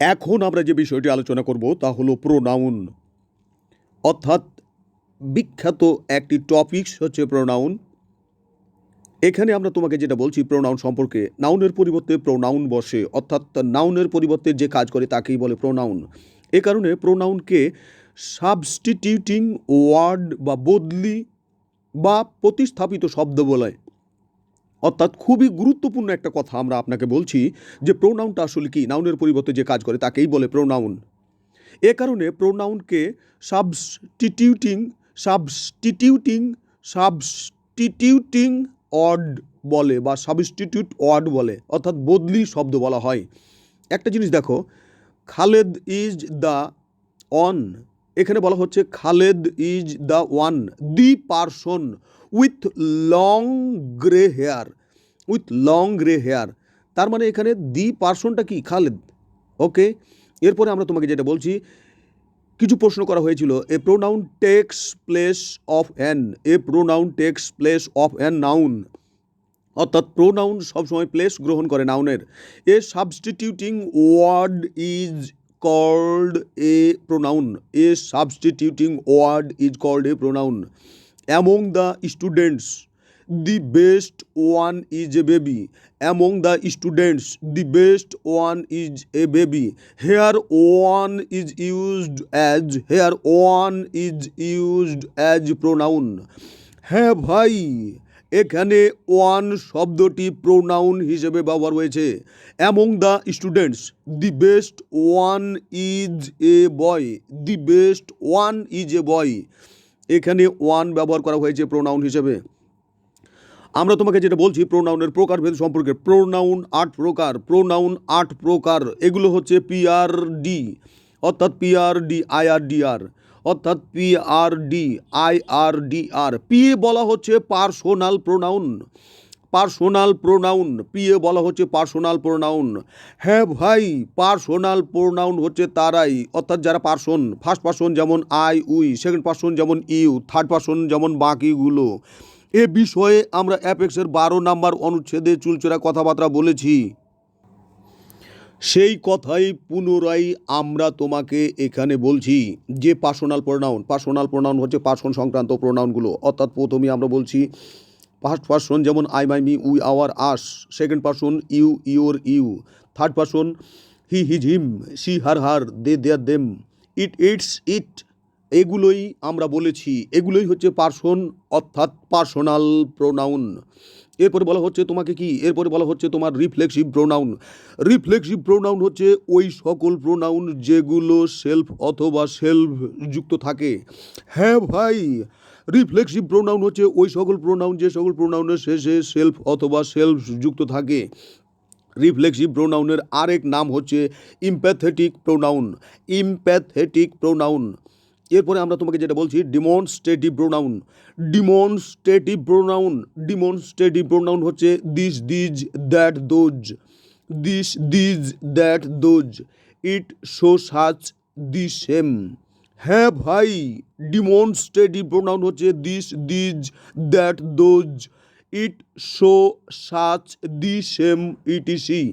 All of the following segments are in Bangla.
এখন আমরা যে বিষয়টি আলোচনা করব তা হলো প্রোনাউন, অর্থাৎ বিখ্যাত একটি টপিকস হচ্ছে প্রোনাউন। এখানে আমরা তোমাকে যেটা বলছি প্রোনাউন সম্পর্কে, নাউনের পরিবর্তে প্রোনাউন বসে, অর্থাৎ নাউনের পরিবর্তে যে কাজ করে তাকেই বলে প্রোনাউন। এ কারণে প্রোনাউনকে সাবস্টিটিউটিং ওয়ার্ড বা বদলি বা প্রতিস্থাপিত শব্দ বলে। অর্থাৎ খুবই গুরুত্বপূর্ণ একটা কথা আমরা আপনাকে বলছি যে প্রোনাউনটা আসলে কি, নাউনের পরিবর্তে যে কাজ করে তাকেই বলে প্রোনাউন। এ কারণে প্রোনাউনকে সাবস্টিটিউটিং সাবস্টিটিউটিং সাবস্টিটিউটিং ওয়ার্ড বলে বা সাবস্টিটিউট ওয়ার্ড বলে, অর্থাৎ বদলি শব্দ বলা হয়। একটা জিনিস দেখো, খালেদ ইজ দ্য ওয়ান, এখানে বলা হচ্ছে Khaled is the one, the person with long grey hair, with long grey hair. তার মানে এখানে দি পারসনটা কি, খালেদ। ওকে, এরপরে আমরা তোমাকে যেটা বলছি, কিছু প্রশ্ন করা হয়েছিল, a pronoun takes place of an, a pronoun takes place of an noun, অর্থাৎ প্রোনাউন সবসময় প্লেস গ্রহণ করে নাউনের। A substituting word is called a pronoun, a substituting word is called a pronoun. Among the students the best one is a baby, among the students the best one is a baby. Here one is used as, here one is used as pronoun. হ্যাঁ ভাই, এখানে ওয়ান শব্দটি প্রোনাউন হিসেবে ব্যবহার হয়েছে। Among the students the best one is a boy, the best one is a boy, এখানে ওয়ান ব্যবহার করা হয়েছে প্রোনাউন হিসেবে। আমরা তোমাকে যেটা বলছি প্রোনাউনের প্রকারভেদ সম্পর্কে, প্রোনাউন 8 প্রকার, প্রোনাউন 8 প্রকার। এগুলো হচ্ছে পিআরডি, অর্থাৎ পিআরডি আইআরডিআর, অর্থাৎ পিআরডি আইআরডিআর। পিএ বলা হচ্ছে personal pronoun, personal pronoun, PA বলা হচ্ছে পার্সোনাল প্রোনাউন। হ্যাঁ ভাই, পার্সোনাল প্রোনাউন হচ্ছে তারাই, অর্থাৎ যারা পার্সন, ফার্স্ট পার্সন যেমন আই উই, সেকেন্ড পার্সন যেমন ইউ, থার্ড পার্সন যেমন বাকিগুলো। এ বিষয়ে আমরা অ্যাপেক্সের 12 নম্বর অনুচ্ছেদে চুলচেরা কথাবার্তা বলেছি। সেই কথাই পুনরায় আমরা তোমাকে এখানে বলছি যে পার্সোনাল প্রোনাউন, পার্সোনাল প্রোনাউন হচ্ছে পার্সন সংক্রান্ত প্রোনাউনগুলো। অর্থাৎ প্রথমেই আমরা বলছি ফার্স্ট পার্সন যেমন I my me we our us, second person you your you, third person he his him, she her her, they their them, it its it. এগুলোই আমরা বলেছি, এগুলোই হচ্ছে পার্সন অর্থাৎ পার্সোনাল প্রোনাউন। এরপরে বলা হচ্ছে তোমাকে কি, এরপরে বলা হচ্ছে তোমার রিফ্লেক্সিভ প্রোনাউন। রিফ্লেক্সিভ প্রোনাউন হচ্ছে ওই সকল প্রোনাউন যেগুলো সেলফ অথবা সেলফ যুক্ত থাকে। হ্যাঁ ভাই, রিফ্লেক্সিভ প্রোনাউন হচ্ছে ওই সকল প্রোনাউন যে সকল প্রোনাউনের শেষে সেলফ অথবা সেলফ যুক্ত থাকে। রিফ্লেক্সিভ প্রোনাউনের আরেক নাম হচ্ছে ইমপ্যাথেটিক প্রোনাউন, ইমপ্যাথেটিক প্রোনাউন। এরপরে আমরা তোমাকে যেটা বলছি demonstrative pronoun, demonstrative pronoun, demonstrative pronoun হচ্ছে this these that those, this these that those, it show such the same. হ্যাঁ ভাই, ডিমনস্ট্রেটিভ প্রোনাউন হচ্ছে this these that those, it show such the same, etc.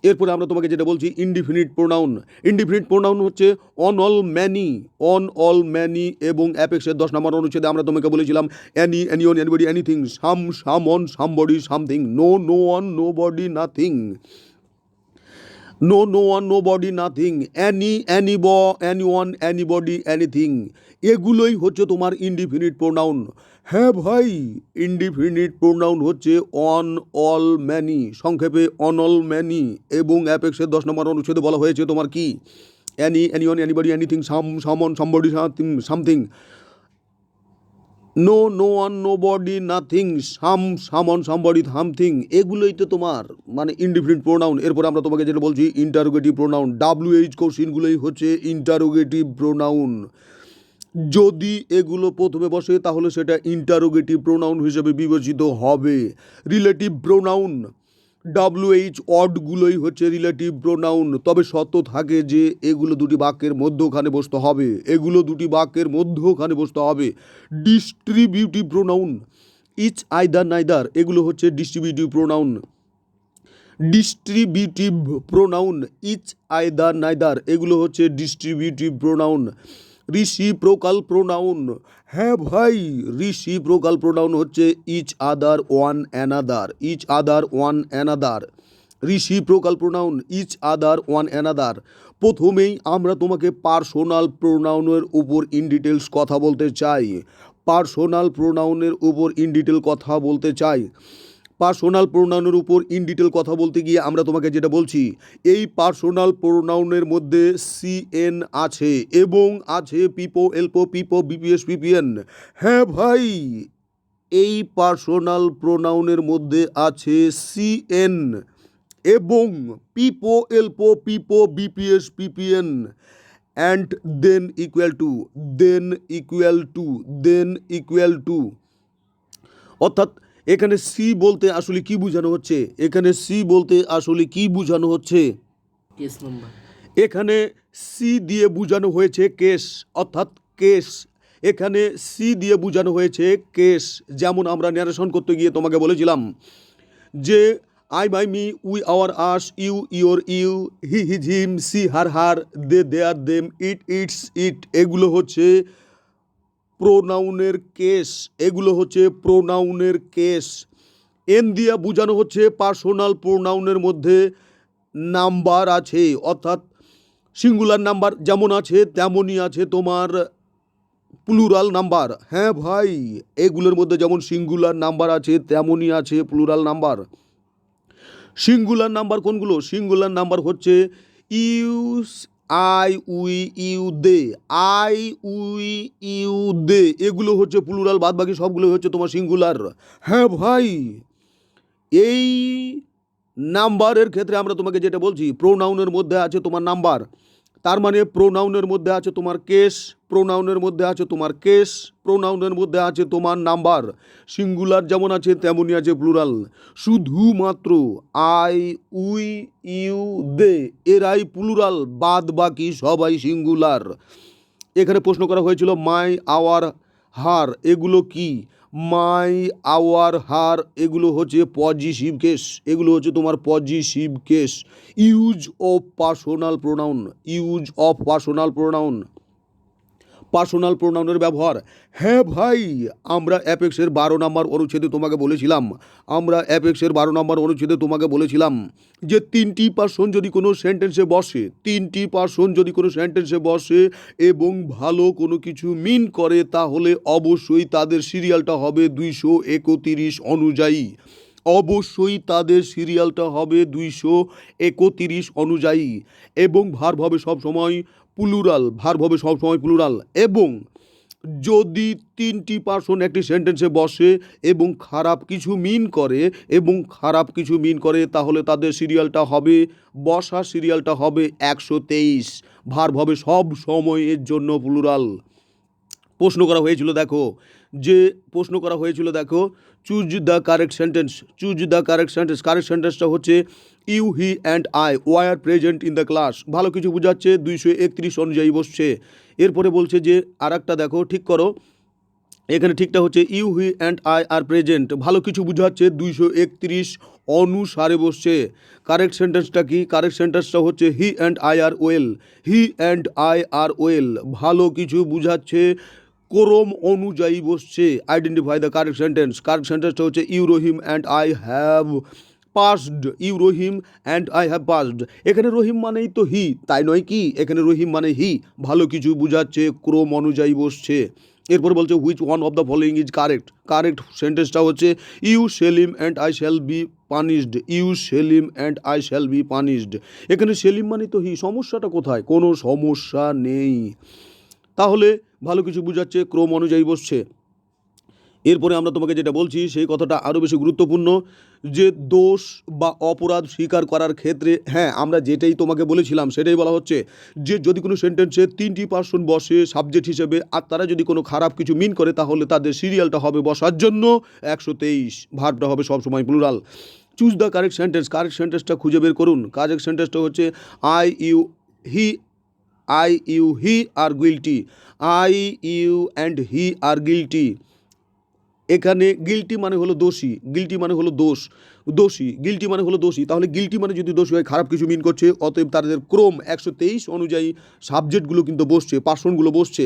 এরপরে আমরা তোমাকে যেটা বলছি ইনডিফিনিট প্রোনাউন। ইনডিফিনিট প্রোনাউন হচ্ছে on all many, on all many, এবং অ্যাপেক্সের 10 নম্বর অনুচ্ছেদে আমরা তোমাকে বলেছিলাম any, anyone, anybody, anything, some, someone, somebody, something, no, no one, nobody, nothing, no, no one, nobody, nothing, any, anyone, anybody, anything. এগুলোই হচ্ছে তোমার ইনডিফিনিট প্রোনাউন। হ্যাঁ ভাই, ইনডিফিনিট প্রোনাউন হচ্ছে অন অল ম্যানি, সংক্ষেপে অন অল ম্যানি, এবং অ্যাপেক্সের 10 নম্বর অনুচ্ছেদে বলা হয়েছে তোমার কি, any, anyone, anybody, anything, some, someone, somebody, something, no, no one, nobody, nothing, some, someone, somebody, something. এগুলোই তো তোমার মানে ইনডিফিনিট প্রোনাউন। এরপর আমরা তোমাকে যেটা বলছি ইন্টারোগেটিভ প্রোনাউন, WH কোশ্চিনগুলোই হচ্ছে ইন্টারোগেটিভ প্রোনাউন। যদি এগুলো প্রথমে বসে তাহলে সেটা ইন্টারোগেটিভ প্রোনাউন হিসেবে বিবেচিত হবে। রিলেটিভ প্রোনাউন, WH ওয়ার্ডগুলোই হচ্ছে রিলেটিভ প্রোনাউন, তবে শর্ত থাকে যে এগুলো দুটি বাক্যের মধ্যখানে বসতে হবে, এগুলো দুটি বাক্যের মধ্যখানে বসতে হবে। Distributive pronoun, each, either, neither, এগুলো হচ্ছে distributive pronoun. Distributive pronoun each, either, neither এগুলো হচ্ছে ডিস্ট্রিবিউটিভ প্রোনাউন। রিসিপ্রোকাল প্রোনাউন, হ্যাঁ ভাই, রিসিপ্রোকাল প্রোনাউন হচ্ছে each other, one another, each other, one another. Reciprocal pronoun each other, one another. প্রথমেই আমরা তোমাকে পার্সোনাল প্রোনাউনের উপর ইন ডিটেলস কথা বলতে চাই। পার্সোনাল প্রোনাউনের উপর ইন ডিটেল কথা বলতে চাই। পার্সোনাল প্রোনাউনের উপর ইন ডিটেল কথা বলতে গিয়ে আমরা তোমাকে যেটা বলছি, এই পার্সোনাল প্রোনাউনের মধ্যে সিএন আছে এবং আছে পিপো, এলপো, পিপো, বিপিএস, পিপিএন। হ্যাঁ ভাই, এই পার্সোনাল প্রোনাউনের মধ্যে আছে সিএন এবং পিপো, এলপো, পিপো, BPS, PPN. And then equal to, then equal to, then equal to. অর্থাৎ এখানে সি বলতে আসলে কি বোঝানো হচ্ছে, এখানে সি বলতে আসলে কি বোঝানো হচ্ছে, কেস নাম্বার। এখানে সি দিয়ে বোঝানো হয়েছে কেস, অর্থাৎ কেস। এখানে সি দিয়ে বোঝানো হয়েছে কেস। যেমন আমরা ন্যারেশন করতে গিয়ে তোমাকে বলেছিলাম যে I, my, me, we, our, us, you, your, you, he, his, him, she, her, her, they, their, them, it, its, it এগুলো হচ্ছে প্রোনাউনের কেস, এগুলো হচ্ছে প্রোনাউনের কেস। এন দিয়ে বোঝানো হচ্ছে পার্সোনাল প্রোনাউনের মধ্যে নাম্বার আছে, অর্থাৎ সিঙ্গুলার নাম্বার যেমন আছে তেমনই আছে তোমার প্লুরাল নাম্বার। হ্যাঁ ভাই, এগুলোর মধ্যে যেমন সিঙ্গুলার নাম্বার আছে তেমনই আছে প্লুরাল নাম্বার। সিঙ্গুলার নাম্বার কোনগুলো? সিঙ্গুলার নাম্বার হচ্ছে use, I, we, you, they, I, we, you, they এগুলো হচ্ছে প্লুরাল, বাদ বাকি সবগুলো হচ্ছে তোমার সিঙ্গুলার। হ্যাঁ ভাই, এই নাম্বারের ক্ষেত্রে আমরা তোমাকে যেটা বলছি, প্রোনাউনের মধ্যে আছে তোমার নাম্বার, তার মানে প্রোনাউনের মধ্যে আছে তোমার কেস, প্রোনাউনের মধ্যে আছে তোমার কেস, প্রোনাউনের মধ্যে আছে তোমার নাম্বার। সিঙ্গুলার যেমন আছে তেমনই আছে প্লুরাল। শুধুমাত্র আই, উই, ইউ, দে এরাই প্লুরাল, বাদ বাকি সবাই সিঙ্গুলার। এখানে প্রশ্ন করা হয়েছিল মাই, আওয়ার, হার এগুলো কি? মাই, আওয়ার, হার এগুলো হচ্ছে পজিটিভ কেস, এগুলো হচ্ছে তোমার positive case. Use of personal pronoun, use of personal pronoun, personal প্রোনাউনের ব্যবহার। হ্যাঁ ভাই, আমরা অ্যাপেক্সের 12 নম্বর অনুচ্ছেদে তোমাকে বলেছিলাম, আমরা অ্যাপেক্সের 12 নম্বর অনুচ্ছেদে তোমাকে বলেছিলাম যে তিনটি পার্সন যদি কোনো সেন্টেন্সে বসে, তিনটি পার্সন যদি কোনো সেন্টেন্সে বসে এবং ভালো কোনো কিছু মিন করে তাহলে অবশ্যই তাদের সিরিয়ালটা হবে 231 অনুযায়ী, অবশ্যই তাদের সিরিয়ালটা হবে 231 অনুযায়ী। এবং ভার্ব হবে সবসময় প্লুরাল, ভার্ব হবে সবসময় প্লুরাল। এবং যদি তিনটি পার্সন একটি সেন্টেন্সে বসে এবং খারাপ কিছু মিন করে, এবং খারাপ কিছু মিন করে তাহলে তাদের সিরিয়ালটা হবে, বসা সিরিয়ালটা হবে 123। ভার্ব হবে সব সময়ের জন্য প্লুরাল। প্রশ্ন করা হয়েছিল দেখো, যে প্রশ্ন করা হয়েছিল দেখো, choose the correct sentence, choose the correct sentence. Correct সেন্টেন্সটা হচ্ছে you, he and I were present in the class. ভালো কিছু বোঝাচ্ছে, 231 অনুযায়ী বসছে। এরপরে বলছে যে আর একটা দেখো, ঠিক করো, এখানে ঠিকটা হচ্ছে you, he and I are present, ভালো কিছু বোঝাচ্ছে 231 অনুসারে বসছে। কারেক্ট সেন্টেন্সটা কি? কারেক্ট সেন্টেন্সটা হচ্ছে he and I are well, he and I are well, ভালো কিছু বোঝাচ্ছে, ক্রম অনুযায়ী বসছে। Identify the correct sentence. Correct সেন্টেন্সটা হচ্ছে you, Rahim and I have passed, you, Rahim and I have passed. এখানে রহিম মানেই তো হি, তাই নয় কি? এখানে রহিম মানে হি, ভালো কিছু বোঝাচ্ছে, ক্রম অনুযায়ী বসছে। এরপর বলছে which one of the following is correct. Correct সেন্টেন্সটা হচ্ছে you Selim and I shall be punished, you Selim and I shall be punished. এখানে সেলিম মানে তো হি, সমস্যাটা কোথায়? কোনো সমস্যা নেই। তাহলে ভালো কিছু বোঝাচ্ছে, ক্রম অনুযায়ী বসছে। এরপরে আমরা তোমাকে যেটা বলছি সেই কথাটা আরও বেশি গুরুত্বপূর্ণ, যে দোষ বা অপরাধ স্বীকার করার ক্ষেত্রে, হ্যাঁ আমরা যেটাই তোমাকে বলেছিলাম সেটাই বলা হচ্ছে, যে যদি কোনো সেন্টেন্সে তিনটি পার্সন বসে সাবজেক্ট হিসেবে আর তারা যদি কোনো খারাপ কিছু মিন করে তাহলে তাদের সিরিয়ালটা হবে বসার জন্য 123, ভার্বটা হবে সবসময় plural. Choose the correct sentence. Correct সেন্টেন্সটা খুঁজে বের করুন। কারেক্ট সেন্টেন্সটা হচ্ছে I, you, he, I, you, he are guilty, I, you and he are guilty. এখানে গিল্টি মানে হলো দোষী, গিল্টি মানে হলো দোষ। দোষী, গিল্টি মানে হলো দোষী। তাহলে গিল্টি মানে যদি দোষী হয় খারাপ কিছু মিন করছে, অতএব তাদের ক্রম 123 অনুযায়ী সাবজেক্টগুলো কিন্তু বসছে, পার্সনগুলো বসছে।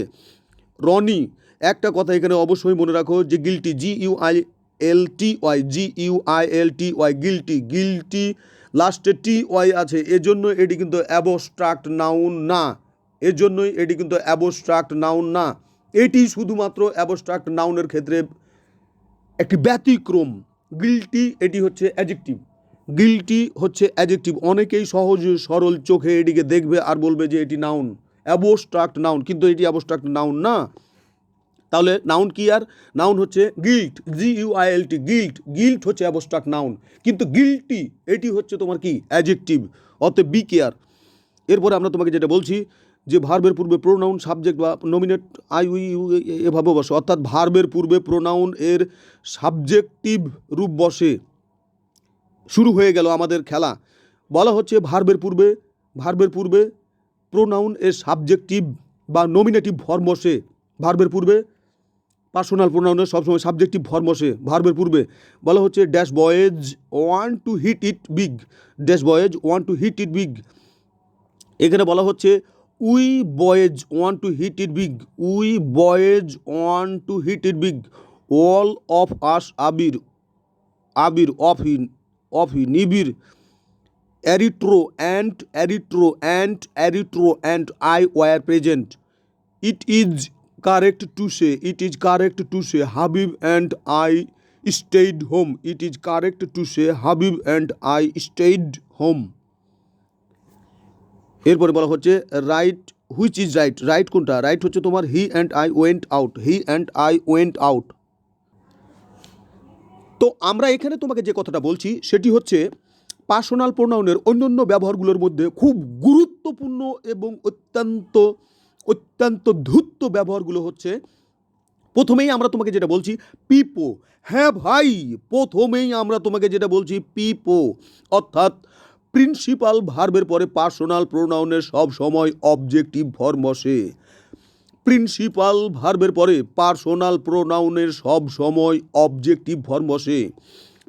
রনি, একটা কথা এখানে অবশ্যই মনে রাখো যে গিল্টি, GUILTY গিল্টি, গিল্টি লাস্টে TY আছে, এজন্য এটি কিন্তু অ্যাবস্ট্রাক্ট নাউন না, এর জন্যই এটি কিন্তু অ্যাবস্ট্রাক্ট নাউন না। এটি শুধুমাত্র অ্যাবস্ট্রাক্ট নাউনের ক্ষেত্রে একটি ব্যতিক্রম। গিল্টি এটি হচ্ছে অ্যাডজেক্টিভ, গিল্টি হচ্ছে অ্যাডজেক্টিভ। অনেকেই সহজ সরল চোখে এটিকে দেখবে আর বলবে যে এটি নাউন, অ্যাবস্ট্রাক্ট নাউন, কিন্তু এটি অ্যাবস্ট্রাক্ট নাউন না। তাহলে নাউন কি? আর নাউন হচ্ছে গিল্ট, GUILT, গিল্ট, গিল্ট হচ্ছে অ্যাবস্ট্রাক্ট নাউন, কিন্তু গিল্টি এটি হচ্ছে তোমার কি? অ্যাডজেক্টিভ। অতএব বি কেয়ার। এরপরে আমরা তোমাকে যেটা বলছি যে ভার্বের পূর্বে প্রোনাউন, সাবজেক্ট বা নমিনেট আই উই ইউ এভাবে বসে, অর্থাৎ ভার্বের পূর্বে প্রোনাউন এর সাবজেক্টিভ রূপ বসে। শুরু হয়ে গেল আমাদের খেলা। বলা হচ্ছে ভার্বের পূর্বে প্রোনাউন এর সাবজেক্টিভ বা নমিনেটিভ ফর্ম বসে। ভার্বের পূর্বে পার্সোনাল প্রোনাউনের সবসময় সাবজেক্টিভ ফর্ম বসে ভার্বের পূর্বে। বলা হচ্ছে dash boys want to hit it big, dash boys want to hit it big. এখানে বলা হচ্ছে we boys want to hit it big, we boys want to hit it big. All of us Abir, Abir of he Nibir, Aritro and I were present. It is correct to say Habib and I stayed home. It is correct to say Habib and I stayed home. এরপরে বলা হচ্ছে right, which is right, right কোনটা? রাইট হচ্ছে তোমার হি অ্যান্ড আই ওয়েন্ট আউট। তো আমরা এখানে তোমাকে যে কথাটা বলছি সেটি হচ্ছে পার্সোনাল প্রোনাউনের অন্যান্য ব্যবহারগুলোর মধ্যে খুব গুরুত্বপূর্ণ এবং অত্যন্ত ধূর্ত ব্যবহারগুলো হচ্ছে, প্রথমেই আমরা তোমাকে যেটা বলছি পিপো। হ্যাঁ ভাই, প্রথমেই আমরা তোমাকে যেটা বলছি পিপো, অর্থাৎ প্রিন্সিপাল ভার্বের পরে পার্সোনাল প্রোনাউনের সব সময় অবজেক্টিভ ফর্ম বসে। প্রিন্সিপাল ভার্বের পরে পার্সোনাল প্রোনাউনের সব সময় অবজেক্টিভ ফর্ম বসে।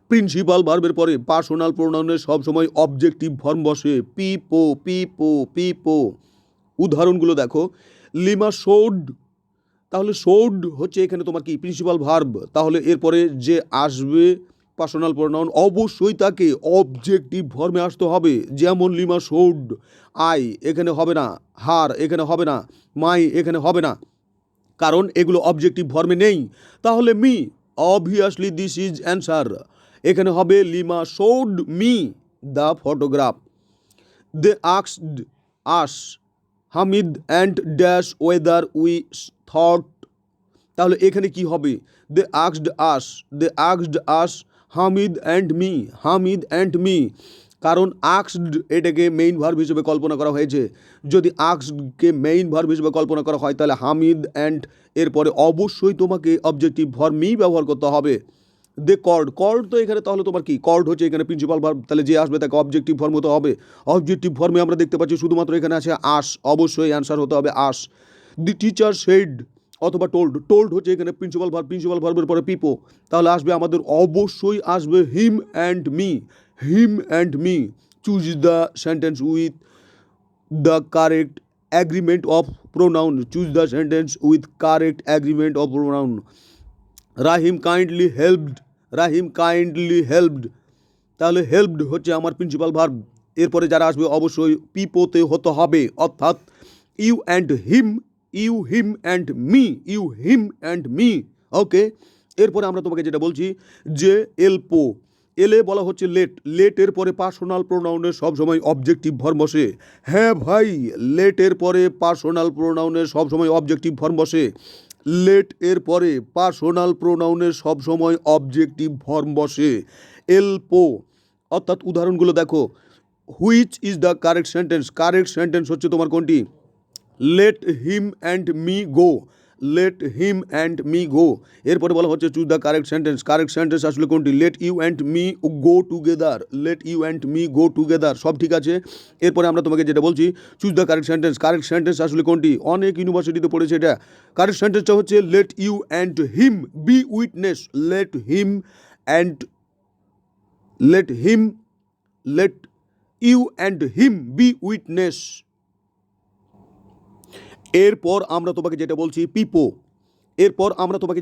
প্রিন্সিপাল ভার্বের পরে পার্সোনাল প্রোনাউনের সব সময় অবজেক্টিভ ফর্ম বসে। পিপো। উদাহরণগুলো দেখো, লিমা শোড, তাহলে শোড হচ্ছে এখানে তোমার কি? Principal verb. তাহলে এরপরে যে আসবে পার্সোনাল প্রোনাউন অবশ্যই তাকে অবজেক্টিভ ফর্মে আসতে হবে। যেমন লিমা শোড আই, এখানে হবে না। হার এখানে হবে না। মাই এখানে হবে না, কারণ এগুলো অবজেক্টিভ ফর্মে নেই। তাহলে me, obviously this is answer, এখানে হবে Lima showed me the photograph. They asked us Hamid and dash whether we thought, তাহলে এখানে কি হবে? They asked us Hamid and me, কারণ আস্কড এটাকে মেইন ভার্ব হিসেবে কল্পনা করা হয়েছে। যদি আস্কডকে মেইন ভার্ব হিসেবে কল্পনা করা হয় তাহলে হামিদ অ্যান্ড এরপরে অবশ্যই তোমাকে অবজেক্টিভ ফর্ম মি ব্যবহার করতে হবে। দে কল্ড তো এখানে তাহলে তোমার কি? কল্ড হচ্ছে এখানে প্রিন্সিপাল ভার্ব, তাহলে যে আসবে তাকে অবজেক্টিভ ফর্ম হতে হবে। অবজেক্টিভ ফর্মে আমরা দেখতে পাচ্ছি শুধুমাত্র এখানে আছে আস, অবশ্যই অ্যান্সার হতে হবে আস। দি টিচার সেড অথবা টোল্ড হচ্ছে এখানে প্রিন্সিপাল ভার্বের পরে পিপো, তাহলে আসবে আমাদের অবশ্যই আসবে হিম and me. Choose the sentence with the correct agreement of pronoun, Rahim kindly helped, তাহলে হেল্পড হচ্ছে আমার প্রিন্সিপাল ভার্ব। এরপরে যারা আসবে অবশ্যই পিপোতে হতে হবে, অর্থাৎ ইউ হিম অ্যান্ড মি। ওকে, এরপরে আমরা তোমাকে যেটা বলছি যে এলে বলা হচ্ছে লেটের পরে পার্সোনাল প্রোনাউনের সবসময় অবজেক্টিভ ফর্ম বসে। হ্যাঁ ভাই, লেটের পরে পার্সোনাল প্রোনাউনের সবসময় অবজেক্টিভ ফর্ম বসে। লেট এর পরে পার্সোনাল প্রোনাউনের সবসময় অবজেক্টিভ ফর্ম বসে। এলপো, অর্থাৎ উদাহরণগুলো দেখো, which is the correct sentence হচ্ছে তোমার কোনটি? Let him and me go. এরপরে বলা হচ্ছে চুজ দ্য কারেক্ট সেন্টেন্স আসলে কোনটি? Let you and me go together, সব ঠিক আছে। এরপরে আমরা তোমাকে যেটা বলছি চুজ দ্য কারেক্ট সেন্টেন্স আসলে কোনটি? অনেক ইউনিভার্সিটিতে পড়েছে এটা। কারেক্ট সেন্টেন্সটা হচ্ছে let you and him be witness, let him and let you and him be witness। এরপর আমরা তোমাকে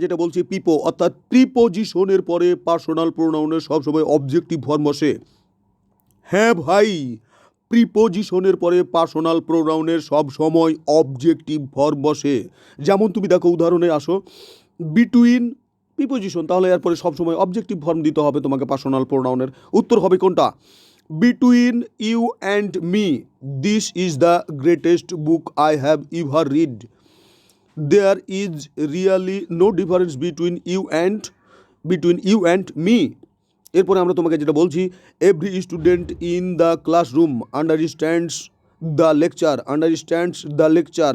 যেটা বলছি পিপো অর্থাৎ প্রিপোজিশনের পরে পার্সোনাল প্রোনাউনের সবসময় অবজেক্টিভ ফর্ম বসে। হ্যাঁ ভাই, প্রিপোজিশনের পরে পার্সোনাল প্রোনাউনের সব সময় অবজেক্টিভ ফর্ম বসে। যেমন তুমি দেখো, উদাহরণে আসো, বিটুইন প্রিপোজিশন, তাহলে এরপরে সবসময় অবজেক্টিভ ফর্ম দিতে হবে তোমাকে পার্সোনাল প্রোনাউনের। উত্তর হবে কোনটা? Between you and me, this is the greatest book I have ever read. There is really no difference between you and me. এরপরে আমরা তোমাকে যেটা বলছি, every student in the classroom understands the lecture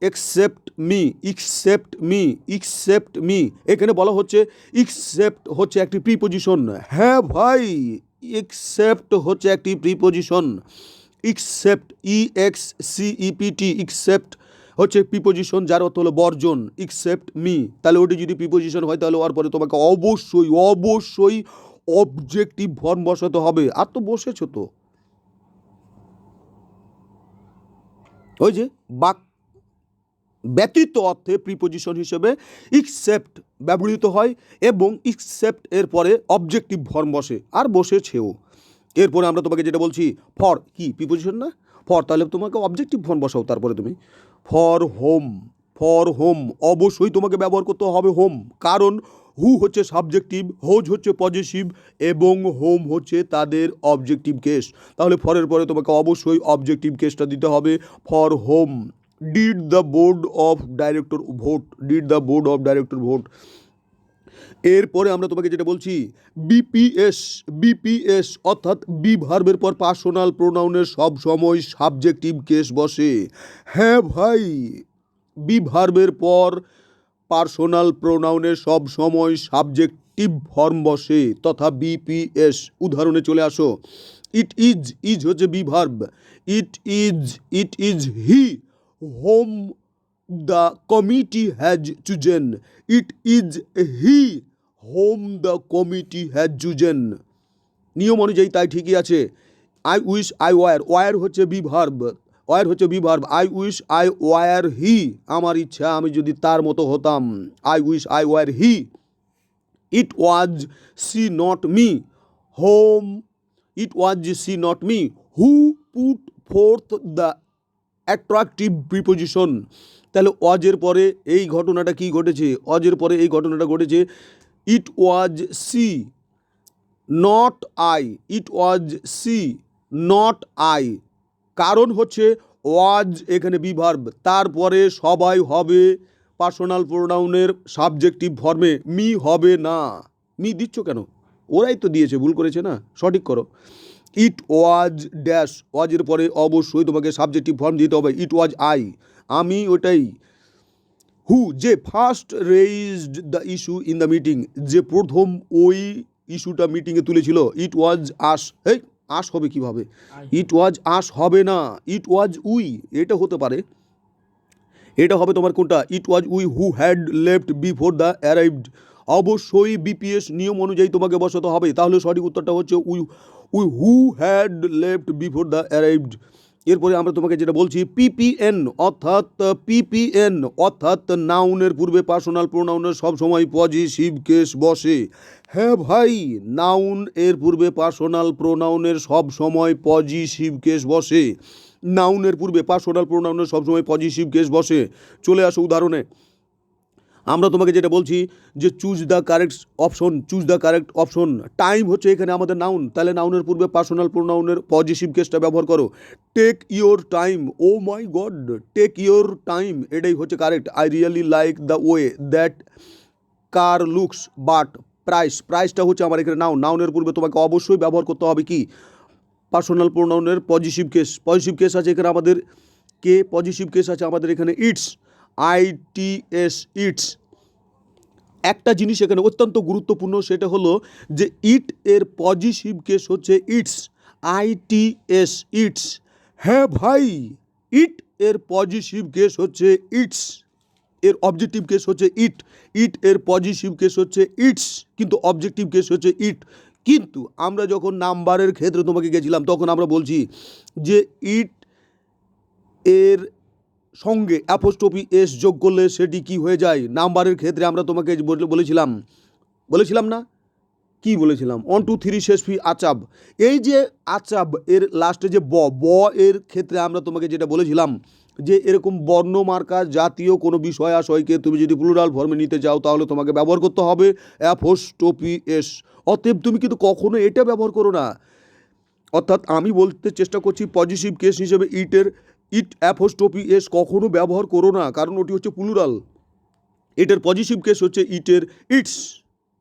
except me. এখানে বলা হচ্ছে এক্সেপ্ট হচ্ছে একটি প্রিপোজিশন। হ্যাঁ ভাই, এক্সেপ্ট হচ্ছে একটি প্রিপোজিশন। এক্সেপ্ট EXCEPT, এক্সেপ্ট হচ্ছে প্রিপোজিশন যার অর্থ হলো বর্জন। এক্সেপ্ট মি, তাহলে ওটি যদি প্রিপোজিশন হয় তাহলে ওর পরে তোমাকে অবশ্যই অবজেক্টিভ ফর্ম বসাতে হবে। আর তো বসেছো তো, ওই যে বাক ব্যতীত অর্থে প্রিপোজিশন হিসেবে এক্সেপ্ট ব্যবহৃত হয় এবং এক্সেপ্ট এর পরে অবজেক্টিভ ফর্ম বসে, আর বসেছেও। এরপরে আমরা তোমাকে যেটা বলছি, ফর কি প্রিপোজিশন না? ফর, তাহলে তোমাকে অবজেক্টিভ ফর্ম বসাও। তারপরে তুমি ফর হোম অবশ্যই তোমাকে ব্যবহার করতে হবে হোম, কারণ হু হচ্ছে সাবজেক্টিভ, হোজ হচ্ছে পজেসিভ এবং হোম হচ্ছে তাদের অবজেক্টিভ কেস। তাহলে ফরের পরে তোমাকে অবশ্যই অবজেক্টিভ কেসটা দিতে হবে, for home. Did the board of director vote. এরপরে আমরা তোমাকে যেটা বলছি, বিপিএস অর্থাৎ বি ভার্বের পর পার্সোনাল প্রোনাউনের সব সময় সাবজেক্টিভ কেস বসে। হ্যাঁ ভাই, বি ভার্বের পর পার্সোনাল প্রোনাউনের সব সময় সাবজেক্টিভ ফর্ম বসে তথা বিপিএস। উদাহরণে চলে আসো, ইজ হচ্ছে be verb. It is he whom the committee has chosen. It is he whom the committee has chosen. নিয়ম অনুযায়ী তাই ঠিকই আছে। আই উইশ আই ওয়ার হচ্ছে be verb. I wish I were he, আমার ইচ্ছা আমি যদি তার মতো হতাম। I wish I were he. It was she not me whom who put forth the attractive preposition. তাহলে ওয়াজের পরে এই ঘটনাটা কি ঘটেছে? ইট ওয়াজ সি নট আই। কারণ হচ্ছে ওয়াজ এখানে বি ভার্ব, তারপরে সবাই হবে পার্সোনাল প্রোনাউনের সাবজেক্টিভ ফর্মে, মি হবে না। মি দিচ্ছ কেন? ওরাই তো দিয়েছে, ভুল করেছে না, সঠিক করো। ইট ওয়াজ ড্যাশ, ওয়াজের পরে অবশ্যই তোমাকে সাবজেক্টিভ ফর্ম দিতে হবে। ইট ওয়াজ আই, আমি ওটাই। হু, যে first raised the issue in the meeting, যে প্রথম ওই ইস্যুটা মিটিংয়ে তুলেছিল। ইট ওয়াজ আস, আস হবে কিভাবে? ইট ওয়াজ আস হবে না, ইট ওয়াজ উই, এটা হতে পারে। এটা হবে তোমার কোনটা? It was we who had left before the arrived. অবশ্যই বিপিএস নিয়ম অনুযায়ী তোমাকে বসাতে হবে। তাহলে সঠিক উত্তরটা হচ্ছে we who had left before the arrived. এরপরে আমরা তোমাকে যেটা বলছি, পিপিএন অর্থাৎ নাউনের পূর্বে পার্সোনাল প্রোনাউনের সবসময় পজিটিভ কেস বসে। হ্যাঁ ভাই, নাউন এর পূর্বে পার্সোনাল প্রোনাউনের সব সময় পজিটিভ কেস বসে। নাউনের পূর্বে পার্সোনাল প্রোনাউনের সবসময় পজিটিভ কেস বসে। চলে আসো উদাহরণে। আমরা তোমাকে যেটা বলছি যে choose the correct option. Time হচ্ছে এখানে আমাদের নাউন, তাহলে নাউনের পূর্বে পার্সোনাল প্রোনাউনের পজিটিভ কেসটা ব্যবহার করো। Take your time, oh my God, take your time, এটাই হচ্ছে correct. I really like the way that car looks but প্রাইসটা হচ্ছে আমার এখানে নাউনের পূর্বে তোমাকে অবশ্যই ব্যবহার করতে হবে কি? পার্সোনাল প্রোনাউনের পজিটিভ কেস আছে এখানে আমাদের কে? পজিটিভ কেস আছে আমাদের এখানে ইটস, ইটস। একটা জিনিস এখানে অত্যন্ত গুরুত্বপূর্ণ, সেটা হলো যে ইট এর পজিটিভ কেস হচ্ছে ইটস, ইটস। হ্যাঁ ভাই, ইট এর পজিটিভ কেস হচ্ছে ইটস, এর অবজেক্টিভ কেস হচ্ছে ইট এর পজিটিভ কেস হচ্ছে ইটস, কিন্তু অবজেক্টিভ কেস হচ্ছে ইট। কিন্তু আমরা যখন নাম্বারের ক্ষেত্রে তোমাকে গেছিলাম তখন আমরা বলছি যে ইট এর সঙ্গে অ্যাপোস্ট্রফি এস যোগ করলে সেটি কি হয়ে যায়। নাম্বারের ক্ষেত্রে আমরা তোমাকে বলেছিলাম না, কি বলেছিলাম, 1 2 3 শেষ ফি আচাব। এই যে আচাব এর লাস্টে যে ব এর ক্ষেত্রে আমরা তোমাকে যেটা বলেছিলাম যে এরকম বর্ণমার্কা জাতীয় কোনো বিষয় আশয়কে তুমি যদি প্লুরাল ফর্মে নিতে চাও তাহলে তোমাকে ব্যবহার করতে হবে অ্যাপোস্ট্রফি এস। অতএব তুমি কিন্তু কখনো এটা ব্যবহার করো না। অর্থাৎ আমি বলতে চেষ্টা করছি পজিটিভ কেস হিসেবে ইট অ্যাপোস্ট্রফি এস কখনো ব্যবহার করো না, কারণ ওটি হচ্ছে প্লুরাল। এটার পজিটিভ কেস হচ্ছে ইটের ইটস,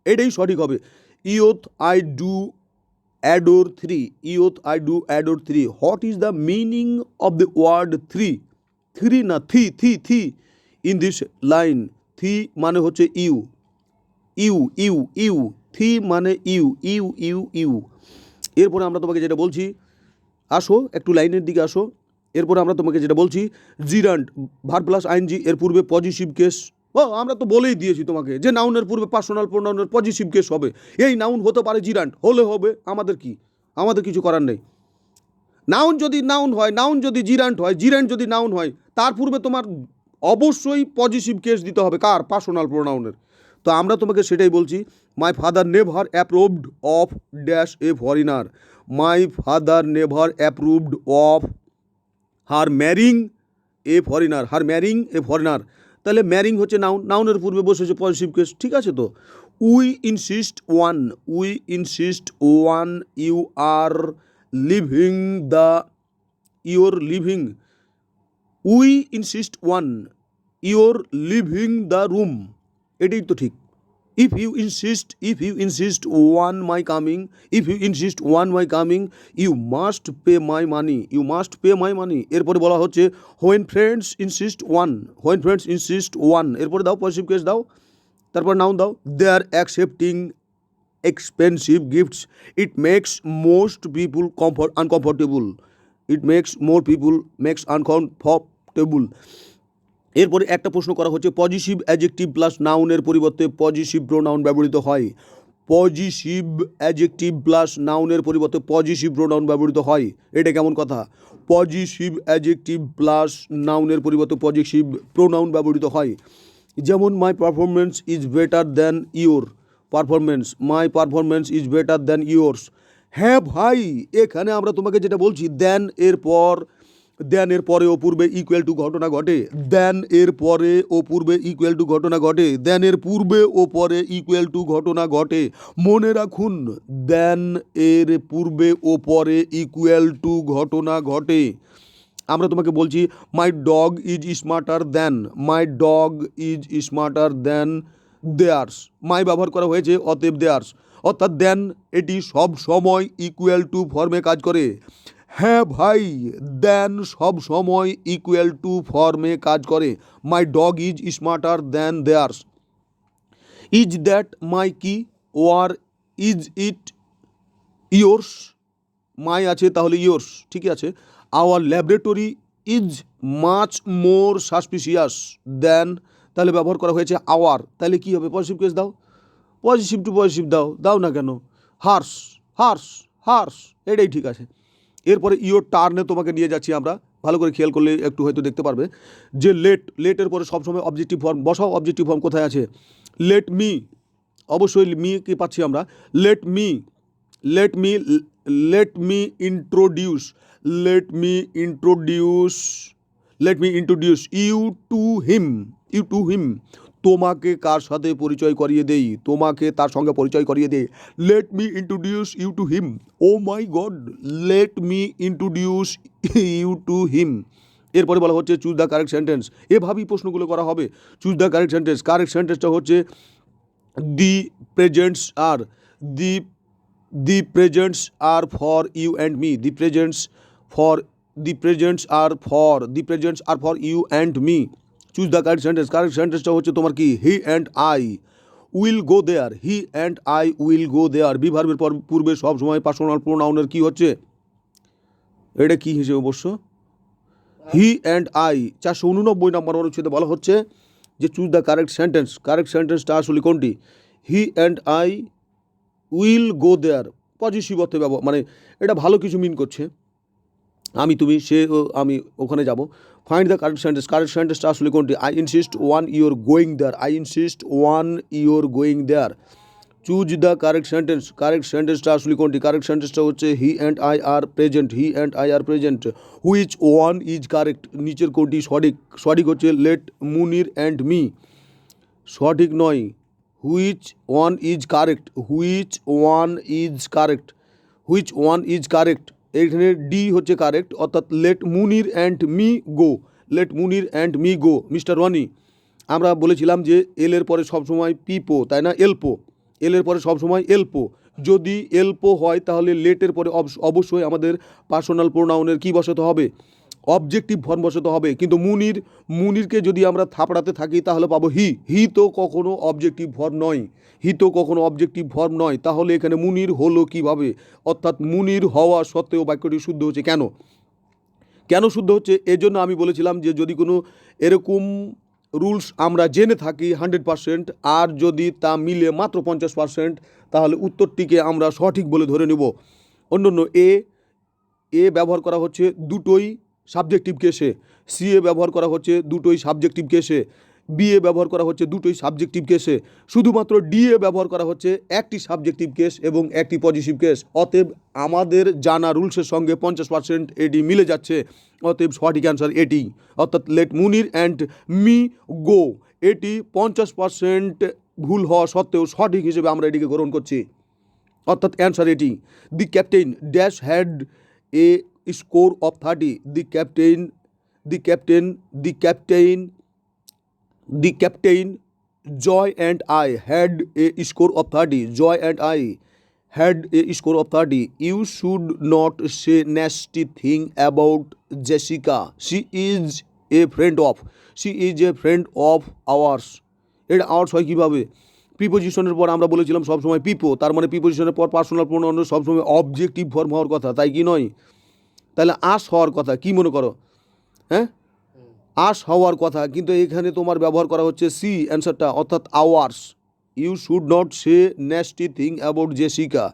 এটাই সঠিক হবে। Youth I do adore three, youth I do adore three. What is the meaning of the word three? Three না thee in this line. Thee মানে হচ্ছে ইউ, থি মানে ইউ। এরপরে আমরা তোমাকে যেটা বলছি, আসো একটু লাইনের দিকে আসো। এরপরে আমরা তোমাকে যেটা বলছি জিরান্ট ভার্ব প্লাস আইএনজি এর পূর্বে পজিটিভ কেস। আমরা তো বলেই দিয়েছি তোমাকে যে নাউনের পূর্বে পার্সোনাল প্রোনাউনের পজিটিভ কেস হবে। এই নাউন হতে পারে জিরান্ট, হলে হবে, আমাদের কিছু করার নেই। নাউন যদি নাউন হয়, নাউন যদি জিরান্ট হয়, জিরান্ট যদি নাউন হয়, তার পূর্বে তোমার অবশ্যই পজিটিভ কেস দিতে হবে। কার? পার্সোনাল প্রোনাউনের। তো আমরা তোমাকে সেটাই বলছি। My father never approved of dash a foreigner. My father never approved of her ম্যারিং a foreigner, তাহলে ম্যারিং হচ্ছে নাউন, নাউনের পূর্বে বসেছে পজিটিভ কেস, ঠিক আছে? তো we insist on you are living the your living, we insist one your living the room, এটাই তো ঠিক। If you insist on my coming, you must pay my money, এরপরে বলা হচ্ছে হোয়েন ফ্রেন্ডস ইনসিস্ট ওয়ান, এরপরে দাও পজিটিভ কেস দাও, তারপর নাউন দাও। They are accepting expensive gifts, it makes most people uncomfortable, এরপরে একটা প্রশ্ন করা হচ্ছে পজিটিভ অ্যাডজেক্টিভ প্লাস নাউনের পরিবর্তে পজিটিভ প্রোনাউন ব্যবহৃত হয়। পজিটিভ অ্যাডজেক্টিভ প্লাস নাউনের পরিবর্তে পজিটিভ প্রোনাউন ব্যবহৃত হয়, এটা কেমন কথা? পজিটিভ অ্যাডজেক্টিভ প্লাস নাউনের পরিবর্তে পজিটিভ প্রোনাউন ব্যবহৃত হয়। যেমন my performance is better than your, my performance is better than yours. হ্যাঁ ভাই, এখানে আমরা তোমাকে যেটা বলছি দ্যান এর পরে ও পূর্বে ইকুয়াল টু ঘটনা ঘটে, দ্যান এর পরে ও পূর্বে ইকুয়াল টু ঘটনা ঘটে, দ্যানের পূর্বে ও পরে ইকুয়াল টু ঘটনা ঘটে। মনে রাখুন, দ্যান এর পূর্বে ও পরে ইকুয়াল টু ঘটনা ঘটে। আমরা তোমাকে বলছি my dog is smarter than theirs, my ব্যবহার করা হয়েছে, অতএব দেয়ার্স, অর্থাৎ দেন এটি সব সময় ইকুয়াল টু ফর্মে কাজ করে। হ্যাঁ ভাই, দেন সব সময় ইকুয়াল টু ফর্মে কাজ করে। My dog is smarter than theirs. Is that my key, or is it yours, my আছে তাহলে ইয়োর্স, ঠিক আছে। Our laboratory is much more suspicious than, তাহলে ব্যবহার করা হয়েছে আওয়ার, তাহলে কি হবে? পজিটিভ কেস দাও, পজিটিভ টু পজিটিভ দাও না কেন? হার্স, এটাই ঠিক আছে। এরপরে ইয়োর টার্নে তোমাকে নিয়ে যাচ্ছি আমরা, ভালো করে খেয়াল করলে একটু হয়তো দেখতে পারবে যে লেটের পরে সবসময় অবজেক্টিভ ফর্ম বসাও। অবজেক্টিভ ফর্ম কোথায় আছে? লেট মি, অবশ্যই মি কি পাচ্ছি আমরা? Let me introduce you to him, তোমাকে কার সাথে পরিচয় করিয়ে দেই, তোমাকে তার সঙ্গে পরিচয় করিয়ে দেই। Let me introduce you to him, oh my God, let me introduce you to him. এরপরে বলা হচ্ছে চুজ দ্য কারেক্ট সেন্টেন্স, এভাবেই প্রশ্নগুলো করা হবে। চুজ দ্য কারেক্ট সেন্টেন্সটা হচ্ছে the presents are for you and me, the presents are for you and me. Choose the correct সেন্টেন্সটা হচ্ছে তোমার কি? He and I will go there, be ভার্বের পূর্বে সব সময় পার্সোনাল প্রোনাউনের কি হচ্ছে? এটা কি হিসেবে অবশ্য? হি অ্যান্ড আই। 489 নম্বর অনুচ্ছেদে বলা হচ্ছে যে চুজ দ্য কারেক্ট সেন্টেন্সটা আসলে কোনটি? He and I will go there positive অর্থে ব্যবহার, মানে এটা ভালো কিছু মিন করছে। আমি তুমি সে আমি ওখানে যাব। Find the correct sentence, correct সেন্টেন্সটা আসলে কোনটি? I insist one your going there, I insist one your going there. Choose the correct sentence, correct সেন্টেন্সটা আসলে কোনটি? কারেক্ট সেন্টেন্সটা হচ্ছে he and I are present, he and I are present. Which one is correct, নিচের কোনটি সঠিক? সঠিক হচ্ছে লেট মুনির অ্যান্ড মি, সঠিক নয়। Which one is correct, which one is correct, which one is correct, এইখানে ডি হচ্ছে কারেক্ট, অর্থাৎ let Munir and me go, let Munir and me go. Mister Roni, আমরা বলেছিলাম যে এলের পরে সবসময় পিপো, তাই না? এলপো, এলের পরে সবসময় এলপো। যদি এলপো হয় তাহলে লেটের পরে অবশ্যই আমাদের পার্সোনাল প্রোনাউনের কী বসাতে হবে? অবজেক্টিভ ফর্ম বসাতে হবে। কিন্তু মুনিরকে যদি আমরা থাপড়াতে থাকি তাহলে পাবো হি, হি তো কখনো অবজেক্টিভ ফর্ম নয়, হি তো কখনো অবজেক্টিভ ফর্ম নয়। তাহলে এখানে মুনির হলো কিভাবে? অর্থাৎ মুনির হওয়া সত্ত্বেও বাক্যটি শুদ্ধ হচ্ছে কেন? কেন শুদ্ধ হচ্ছে? এজন্য আমি বলেছিলাম যে যদি কোনো এরকম রুলস আমরা জেনে থাকি 100%, আর যদি তা মিলে মাত্র 50%, তাহলে উত্তরটিকে আমরা সঠিক বলে ধরে নেব। অন্যান্য এ ব্যবহার করা হচ্ছে দুটোই সাবজেক্টিভ কেসে, সি এ ব্যবহার করা হচ্ছে দুটোই সাবজেক্টিভ কেসে, বি এ ব্যবহার করা হচ্ছে দুটোই সাবজেক্টিভ কেসে, শুধুমাত্র ডি এ ব্যবহার করা হচ্ছে একটি সাবজেক্টিভ কেস এবং একটি পজিটিভ কেস। অতএব আমাদের জানা রুলসের সঙ্গে 50% এটি মিলে যাচ্ছে। অতএব সঠিক অ্যান্সার এটি, অর্থাৎ let Munir and me go, এটি 50% ভুল হওয়া সত্ত্বেও সঠিক হিসেবে আমরা এটিকে গ্রহণ করছি, অর্থাৎ অ্যান্সার এটি। The captain dash had a score of 30, the captain, the captain, the captain, the captain, Joy and I had a score of 30, Joy and I had a score of 30। You should not say nasty thing about Jessica, she is a friend of, she is a friend of ours. এটা আওয়ার্স হয় কীভাবে? প্রিপোজিশনের পর আমরা বলেছিলাম সবসময় পিপো, তার মানে প্রিপোজিশনের পর পার্সোনাল প্রোনাউন সবসময় অবজেক্টিভ ফর্ম হওয়ার কথা, তাই কি নয়? তাহলে আস হওয়ার কথা, কি মনে করো? হ্যাঁ, আস হওয়ার কথা, কিন্তু এখানে তোমার ব্যবহার করা হচ্ছে সি অ্যান্সারটা, অর্থাৎ ours. You should not say nasty thing about Jessica,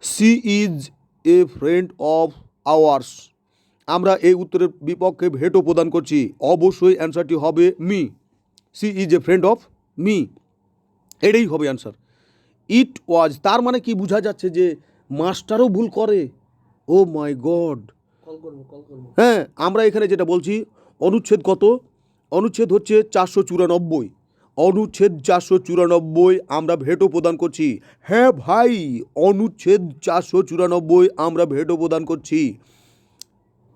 she is a friend of ours. আমরা এই উত্তরের বিপক্ষে ভেটো প্রদান করছি, অবশ্যই অ্যান্সারটি হবে me, she is a friend of me, এটাই হবে অ্যান্সার। ইট ওয়াজ, তার মানে কি বোঝা যাচ্ছে যে মাস্টারও ভুল করে? ও মাই গড, হ্যাঁ, আমরা এখানে যেটা বলছি অনুচ্ছেদ কত? অনুচ্ছেদ হচ্ছে 494, অনুচ্ছেদ 494 আমরা ভেটো প্রদান করছি। হ্যাঁ ভাই, অনুচ্ছেদ 494 আমরা ভেটো প্রদান করছি,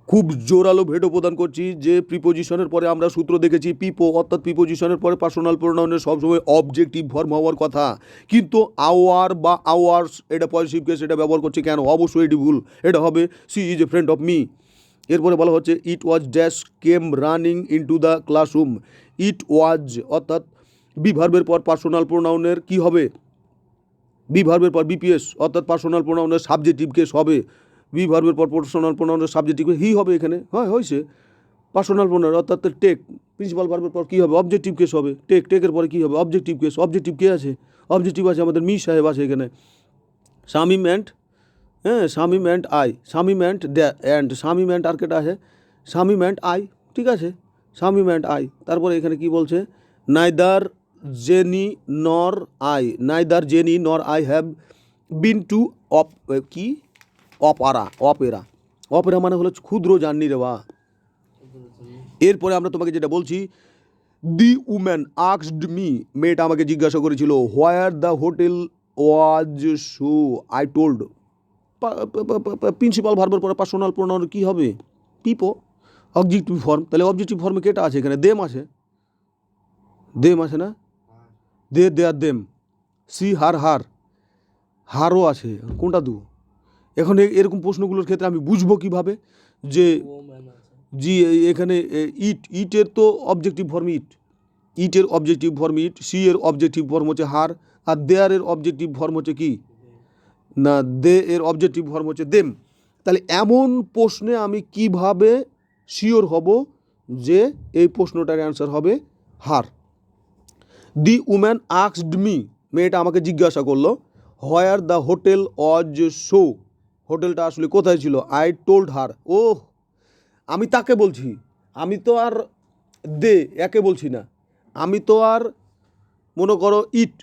খুব জোরালো ভেটো প্রদান করছি। যে প্রিপোজিশনের পরে আমরা সূত্র দেখেছি পিপো, অর্থাৎ প্রিপোজিশনের পরে পার্সোনাল প্রোনাউনের সবসময় অবজেক্টিভ ফর্ম হওয়ার কথা, কিন্তু আওয়ার বা আওয়ার্স এটা পজিটিভ কেস, এটা ব্যবহার করছে কেন? অবশ্যই এটি ভুল, এটা হবে she is a friend of me. এরপরে বলা হচ্ছে it was dash came running into the classroom, it was অর্থাৎ বিভার্বের পর পার্সোনাল প্রোনাউনের কি হবে? বিভার্বের পর বিপিএস, অর্থাৎ পার্সোনাল প্রোনাউনের সাবজেক্টিভ কেস হবে। বিভার্বের পর পার্সোনাল প্রোনাউনের সাবজেক্টিভ হি হবে এখানে, হয় হয়েছে পার্সোনাল প্রোনাউন, অর্থাৎ টেক, প্রিন্সিপাল ভার্বের পর কী হবে? অবজেক্টিভ কেস হবে। টেকের পরে কী হবে? Objective case. অবজেক্টিভ কে আছে? অবজেক্টিভ আছে আমাদের মি সাহেব আছে এখানে। শামিম অ্যান্ড, হ্যাঁ Shamim and I, Shamim and and Shamim and আর কেটা আছে? শামিম অ্যান্ড আই, ঠিক আছে, শামিম অ্যান্ড আই। তারপরে এখানে কি বলছে? নাইদার জেনি নর আই, নাইদার জেনি নর আই হ্যাভ বিন টু অপ কি অপেরা, অপেরা, অপেরা মানে হলো ক্ষুদ্র জার্নি রে বা। এরপরে আমরা তোমাকে যেটা বলছি, দি উম্যান আস্কড মি, মেয়েটা আমাকে জিজ্ঞাসা করেছিল where the hotel was, so I told. Principal ভার্বের পরে পার্সোনাল প্রোনাউন কী হবে? পিপো, অবজেক্টিভ ফর্ম। তাহলে অবজেক্টিভ ফর্মে কেটা আছে এখানে? দেম আছে, দেম আছে না? দে দেয়ার দেম, সি হার হার, হারও আছে, কোনটা দু? এখন এরকম প্রশ্নগুলোর ক্ষেত্রে আমি বুঝবো কিভাবে যে জি এখানে ইটের তো অবজেক্টিভ ফর্ম ইট, ইটের অবজেক্টিভ ফর্ম ইট, সি এর অবজেক্টিভ ফর্ম হচ্ছে হার, আর দেয়ারের অবজেক্টিভ ফর্ম হচ্ছে কি না, দে এর অবজেক্টিভ ফর্ম হচ্ছে দেম। তাহলে এমন প্রশ্নে আমি কিভাবে শিওর হব যে এই প্রশ্নটার অ্যান্সার হবে হার? দি উম্যান আস্কড মি, মেয়েটা আমাকে জিজ্ঞাসা করলো where the hotel was show, হোটেলটা আসলে কোথায় ছিল? I told her. ও, আমি তাকে বলছি, আমি তো আর দে একে বলছি না, আমি তো আর মনে করো ইট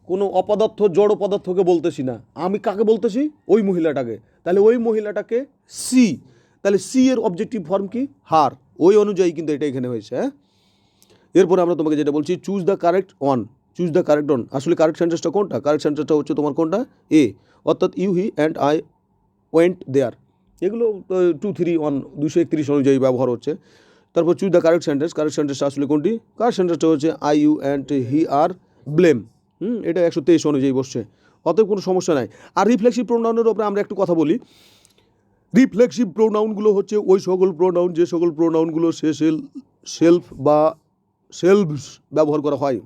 কোনো অপদার্থ জড় পদার্থকে বলতেছি না, আমি কাকে বলতেছি? ওই মহিলাটাকে। তাহলে ওই মহিলাটাকে সি, তাহলে সি এর অবজেক্টিভ ফর্ম কি? হার। ওই অনুযায়ী কিন্তু এটা এখানে হয়েছে। হ্যাঁ, এরপরে আমরা তোমাকে যেটা বলছি, choose the correct one, choose the correct one. আসলে কারেক্ট সেন্টেন্সটা কোনটা? কারেক্ট সেন্টেন্সটা হচ্ছে তোমার কোনটা? এ, অর্থাৎ you he and I went there. এগুলো 231 231 অনুযায়ী ব্যবহার হচ্ছে। তারপর choose the correct sentence, correct সেন্টেন্সটা আসলে কোনটি? কারেক্ট সেন্টেন্সটা হচ্ছে I you and he are blame. এটা 123 অনুযায়ী বসছে, অতএব কোনো সমস্যা নাই। আর রিফ্লেক্সিভ প্রোনাউনের ওপরে আমরা একটু কথা বলি। রিফ্লেক্সিভ প্রোনাউনগুলো হচ্ছে ওই সকল প্রোনাউন যে সকল প্রোনাউনগুলো শেষে সেলফ বা সেলভস ব্যবহার করা হয়।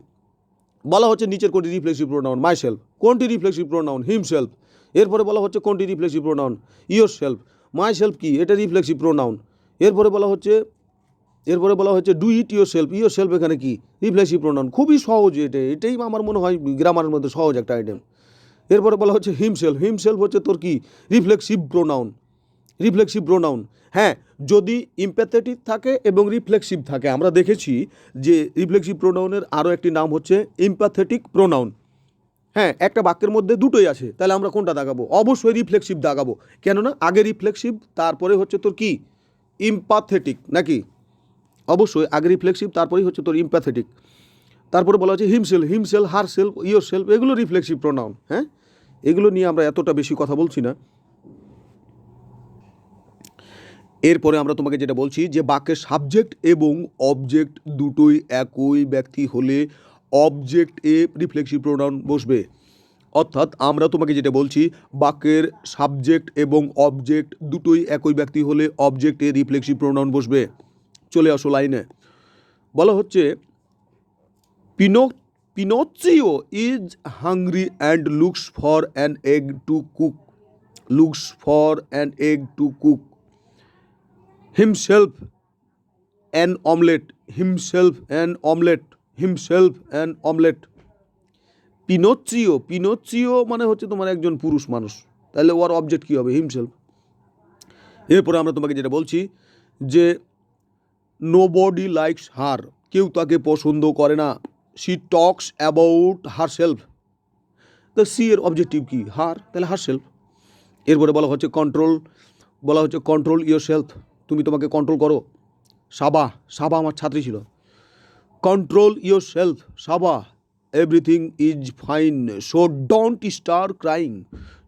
বলা হচ্ছে নিচের কোনটি রিফ্লেক্সিভ প্রোনাউন? My self. কোনটি রিফ্লেক্সিভ প্রোনাউন? হিম সেলফ। এরপরে বলা হচ্ছে কোনটি reflexive pronoun? Your self. My self কি? এটা রিফ্লেক্সিভ প্রোনাউন। এরপরে বলা হচ্ছে do it your self. Your self এখানে কি? Reflexive pronoun. খুবই সহজ, এটাই আমার মনে হয় গ্রামারের মধ্যে সহজ একটা আইটেম। এরপরে বলা হচ্ছে হিমসেলফ। হিমসেলফ হচ্ছে তোর কি? Reflexive pronoun. Reflexive pronoun. হ্যাঁ, যদি ইম্প্যাথেটিক থাকে এবং রিফ্লেক্সিভ থাকে, আমরা দেখেছি যে রিফ্লেক্সিভ প্রোনাউনের আরও একটি নাম হচ্ছে ইম্প্যাথেটিক প্রোনাউন। হ্যাঁ, একটা বাক্যের মধ্যে দুটোই আছে, তাহলে আমরা কোনটা দাগাবো? অবশ্যই রিফ্লেক্সিভ দাগাবো। কেননা আগে রিফ্লেক্সিভ, তারপরে হচ্ছে তোর কি? ইম্প্যাথেটিক, নাকি? অবশ্যই আগে রিফ্লেক্সিভ, তারপরেই হচ্ছে তোর ইম্প্যাথেটিক। তারপরে বলা হচ্ছে হিমসেল, হিমসেল, হার সেলফ, ইয়োর সেলফ, এগুলো রিফ্লেক্সিভ প্রোনাউন। হ্যাঁ, এগুলো নিয়ে আমরা এতটা বেশি কথা বলছি না। এরপরে আমরা তোমাকে যেটা বলছি যে বাক্যের সাবজেক্ট এবং অবজেক্ট দুটোই একই ব্যক্তি হলে অবজেক্ট এ রিফ্লেক্সিভ প্রোনাউন বসবে। অর্থাৎ আমরা তোমাকে যেটা বলছি, বাক্যের সাবজেক্ট এবং অবজেক্ট দুটোই একই ব্যক্তি হলে অবজেক্ট এ রিফ্লেক্সিভ প্রোনাউন বসবে। চলে আসো লাইনে। বলা হচ্ছে Pinocchio is hungry and looks for an egg to cook. Looks for an egg to cook himself an omelette, himself an omelette, himself an omelette. Pinocchio মানে হচ্ছে তোমার একজন পুরুষ মানুষ, তাহলে ওর অবজেক্ট কী হবে? হিমসেলফ। এরপরে আমরা তোমাকে যেটা বলছি যে নোবডি লাইকস হার, কেউ তাকে পছন্দ করে না। She talks about her self, তো সি এর অবজেক্টিভ কি? হার, তাহলে হার সেলফ। এরপরে বলা হচ্ছে কন্ট্রোল ইয়োর সেলফ, তুমি তোমাকে কন্ট্রোল করো। সাবা আমার ছাত্রী ছিল। Control yourself Saba, everything is fine so don't start crying,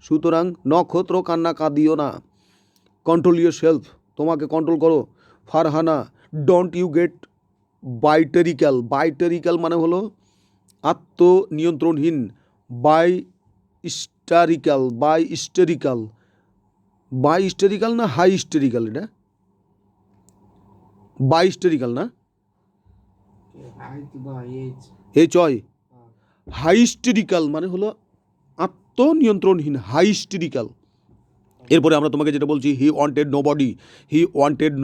সুতরাং নক্ষত্র কান্না কাঁদিও না। কন্ট্রোল ইয়োর সেলফ, তোমাকে কন্ট্রোল করো। Farhana, don't you get hysterical. Hysterical মানে হলো আত্মনিয়ন্ত্রণহীন। বাইস্টেরিক্যাল না হাই হিস্টেরিক্যাল? এটা বাইস্টেরিক্যাল না, হাইস্টেরিক্যাল মানে হলো আত্মনিয়ন্ত্রণহীন, হাইস্টেরিক্যাল। এরপরে আমরা তোমাকে যেটা বলছি, he wanted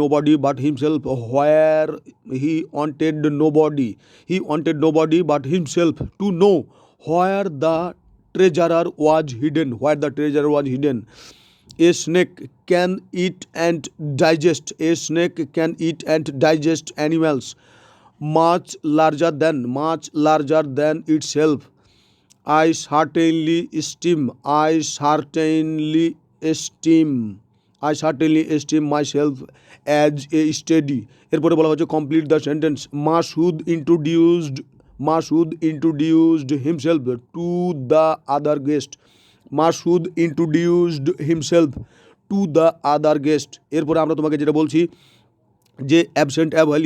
nobody but himself, where he wanted nobody but himself to know where the treasurer was hidden. A snake can eat and digest animals much larger than itself. I certainly esteem myself as a study. এরপরে বলা হচ্ছে complete the sentence. Masud introduced himself to the other guest. Masud introduced himself to the other guest. এরপরে আমরা তোমাকে যেটা বলছি যে অ্যাবসেন্ট অ্যাভয়েল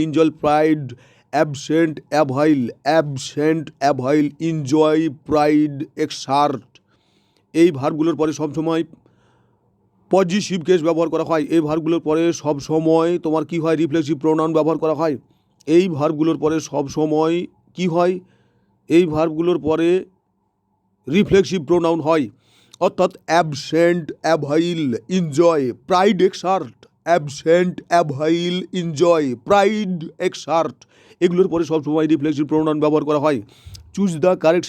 এনজয় প্রাইড এক্সার্ট, এই ভার্বগুলোর পরে সবসময় পজিটিভ কেস ব্যবহার করা হয়। এই ভার্বগুলোর পরে সবসময় তোমার কি হয়? রিফ্লেক্সিভ প্রোনাউন ব্যবহার করা হয়। এই ভার্বগুলোর পরে সবসময় কি হয়? এই ভার্বগুলোর পরে রিফ্লেক্সিভ প্রোনাউন হয়। অর্থাৎ অ্যাবসেন্ট অ্যাভাইল এনজয় প্রাইড এক্সার্ট, এগুলোর পরে সবসময় রিফ্লেক্সিভ প্রোনাউন ব্যবহার করা হয়। চুজ দ্য কারেক্ট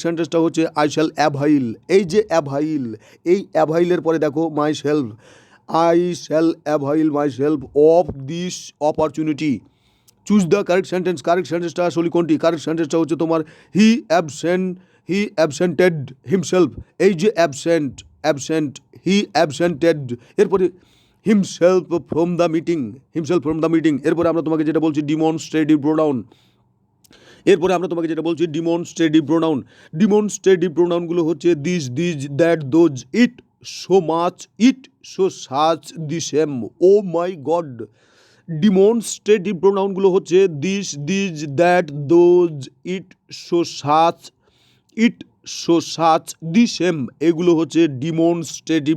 সেন্টেন্সটা হচ্ছে আই শ্যাল অ্যাভাইল। এই যে অ্যাভাইল, এই অ্যাভাইলের পরে দেখো myself, I shall avail myself of this opportunity. Choose the correct সেন্টেন্সটা আসলে কোনটি? কারেক্ট সেন্টেন্সটা হচ্ছে তোমার হি অ্যাবসেন্টেড হিমসেলফ। এই যে অ্যাবসেন্ট, হি অ্যাবসেন্টেড, এরপরে হিমসেলফ ফ্রম দ্য মিটিং। এরপরে আমরা তোমাকে যেটা বলছি ডিমনস্ট্রেটিভ প্রোনাউন। ডিমনস্ট্রেটিভ প্রোনাউনগুলো হচ্ছে this, that, those, it, so much, it, so such, the same. Oh my god. Demonstrative প্রোনাউনগুলো হচ্ছে this, that, those, it, so such, the same. এগুলো হচ্ছে ডিমনস্ট্রেটিভ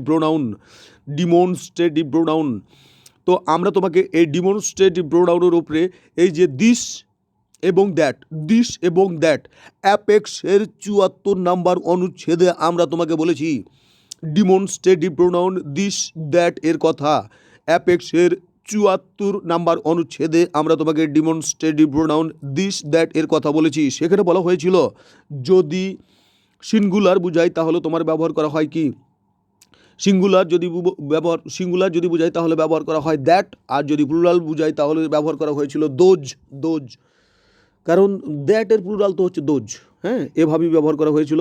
প্রোনাউন। তো আমরা তোমাকে এই ডিমনস্ট্রেটিভ প্রোনাউনের উপরে এই যে দিস এবং দ্যাট অ্যাপেক্সের 74 নাম্বার অনুচ্ছেদে আমরা তোমাকে বলেছি ডিমনস্ট্রেটিভ প্রোনাউন দিস দ্যাট এর কথা। অ্যাপেক্সের 74 নাম্বার অনুচ্ছেদে আমরা তোমাকে ডিমনস্ট্রেটিভ প্রোনাউন দিস দ্যাট এর কথা বলেছি। সেখানে বলা হয়েছিল যদি সিঙ্গুলার বুঝাই তাহলে তোমার ব্যবহার করা হয় কি? সিঙ্গুলার যদি বুঝাই তাহলে ব্যবহার করা হয় দ্যাট, আর যদি প্লুরাল বুঝাই তাহলে ব্যবহার করা হয়েছিল দোজ। কারণ দ্যাটের প্লুরাল তো হচ্ছে দোজ। হ্যাঁ, এভাবেই ব্যবহার করা হয়েছিল।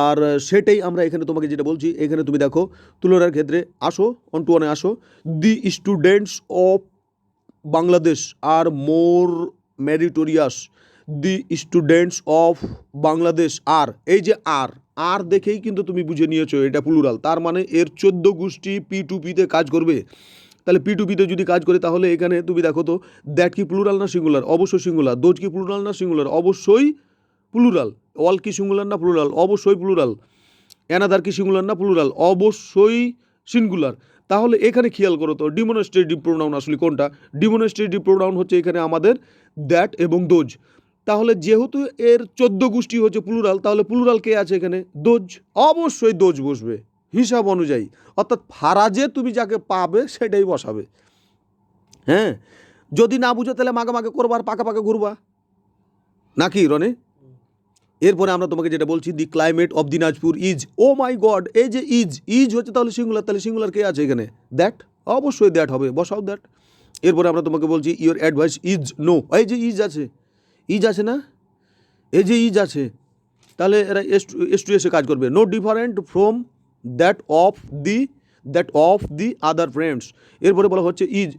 আর সেটাই আমরা এখানে তোমাকে যেটা বলছি, এখানে তুমি দেখো তুলনার ক্ষেত্রে আসো, অন টু ওয়ানে আসো। The students of Bangladesh are more meritorious. The students of Bangladesh are, এই যে আর দেখেই কিন্তু তুমি বুঝে নিয়েছো এটা প্লুরাল। তার মানে এর 14 গোষ্ঠী P2P-তে কাজ করবে। তাহলে P2P-তে যদি কাজ করে তাহলে এখানে তুমি দেখো তো দ্যাট কি প্লুরাল না সিঙ্গুলার? অবশ্যই সিঙ্গুলার। দোজ কি প্লুরাল না সিঙ্গুলার? অবশ্যই প্লুরাল। অল কি সিঙ্গুলার না প্লুরাল? অবশ্যই প্লুরাল। অ্যানাদার কি সিঙ্গুলার না প্লুরাল? অবশ্যই সিঙ্গুলার। তাহলে এখানে খেয়াল করো তো ডিমনস্ট্রেটিভ প্রোনাউন আসলে কোনটা? ডিমনস্ট্রেটিভ প্রোনাউন হচ্ছে এখানে আমাদের দ্যাট এবং দোজ। তাহলে যেহেতু এর 14 গোষ্ঠী হচ্ছে প্লুরাল, তাহলে প্লুরাল কে আছে এখানে? দোজ। অবশ্যই দোজ বসবে হিসাব অনুযায়ী, অর্থাৎ ফারাজে তুমি যাকে পাবে সেটাই বসাবে। হ্যাঁ, যদি না বুঝো তাহলে মাগে করবা আর পাকা ঘুরবা নাকি রনে? এরপরে আমরা তোমাকে যেটা বলছি the climate of Dinajpur is. Oh my God, এই যে ইজ হচ্ছে তাহলে সিঙ্গুলার কে আছে এখানে? দ্যাট। অবশ্যই দ্যাট হবে, বসাও দ্যাট। এরপরে আমরা তোমাকে বলছি ইওর অ্যাডভাইস ইজ নো। এই যে ইজ আছে না, এই যে ইজ আছে, তাহলে এরা এস টু এসে কাজ করবে। No different from that of the other friends. এরপরে বলা হচ্ছে ইজ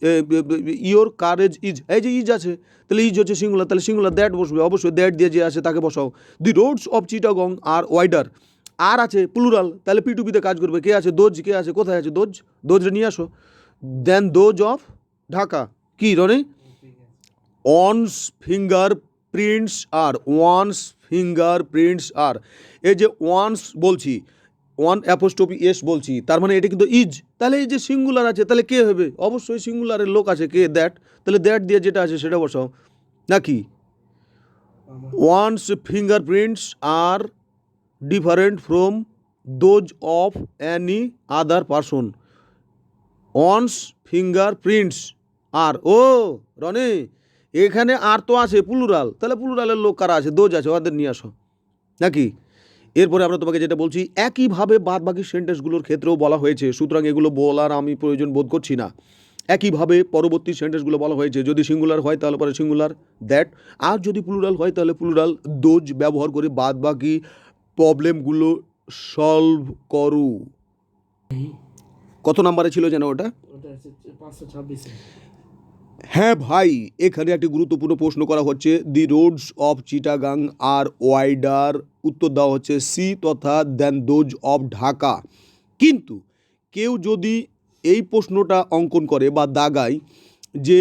ইওর কারেজ ইজ। এই যে ইজ আছে তাহলে ইজ হচ্ছে সিঙ্গুলার, তাহলে সিঙ্গুলার দ্যাট বসবে। অবশ্যই দ্যাট দিয়ে যে আছে তাকে বসাও। The roads of Chittagong are wider. আর আছে প্লুরাল, তাহলে P2P-তে কাজ করবে। কে আছে? দোজ। কে আছে? কোথায় আছে দোজরে নিয়ে আসো। দেন দোজ অফ ঢাকা কি রনে? ওয়ান্স ফিঙ্গার প্রিন্টস আর। এই যে ওয়ান্স বলছি, ওয়ান অ্যাপোস্ট্রফি এস বলছি, তার মানে এটা কিন্তু ইজ। তাহলে এই যে সিঙ্গুলার আছে তাহলে কে হবে? অবশ্যই সিঙ্গুলারের লোক আছে কে? দ্যাট। তাহলে দ্যাট দিয়ে যেটা আছে সেটা বসাও নাকি? One's fingerprints are different from those of any other person. One's fingerprints are. ও রনে, এখানে আর তো আছে প্লুরাল, তাহলে প্লুরালের লোক কারা আছে? দোজ আছে, ওদের নিয়ে আসো নাকি? এরপরে আমরা তোমাকে যেটা বলছি একইভাবে বাদবাকি সেন্টেন্সগুলোর ক্ষেত্রেও বলা হয়েছে, সুতরাং এগুলো বলার আমি প্রয়োজন বোধ করছি না। একইভাবে পরবর্তী সেন্টেন্সগুলো বলা হয়েছে যদি সিঙ্গুলার হয় তাহলে পরে সিঙ্গুলার দ্যাট, আর যদি প্লুরাল হয় তাহলে প্লুরাল দোজ ব্যবহার করে বাদবাকি প্রবলেমগুলো সলভ করো। কত নাম্বারে ছিল যেন ওটা? 526। হ্যাঁ ভাই, এখানে একটি গুরুত্বপূর্ণ প্রশ্ন করা হচ্ছে the roads of Chittagong are wider. উত্তর দেওয়া হচ্ছে সি তথা দেন দোজ অফ ঢাকা। কিন্তু কেউ যদি এই প্রশ্নটা অঙ্কন করে বা দাগায় যে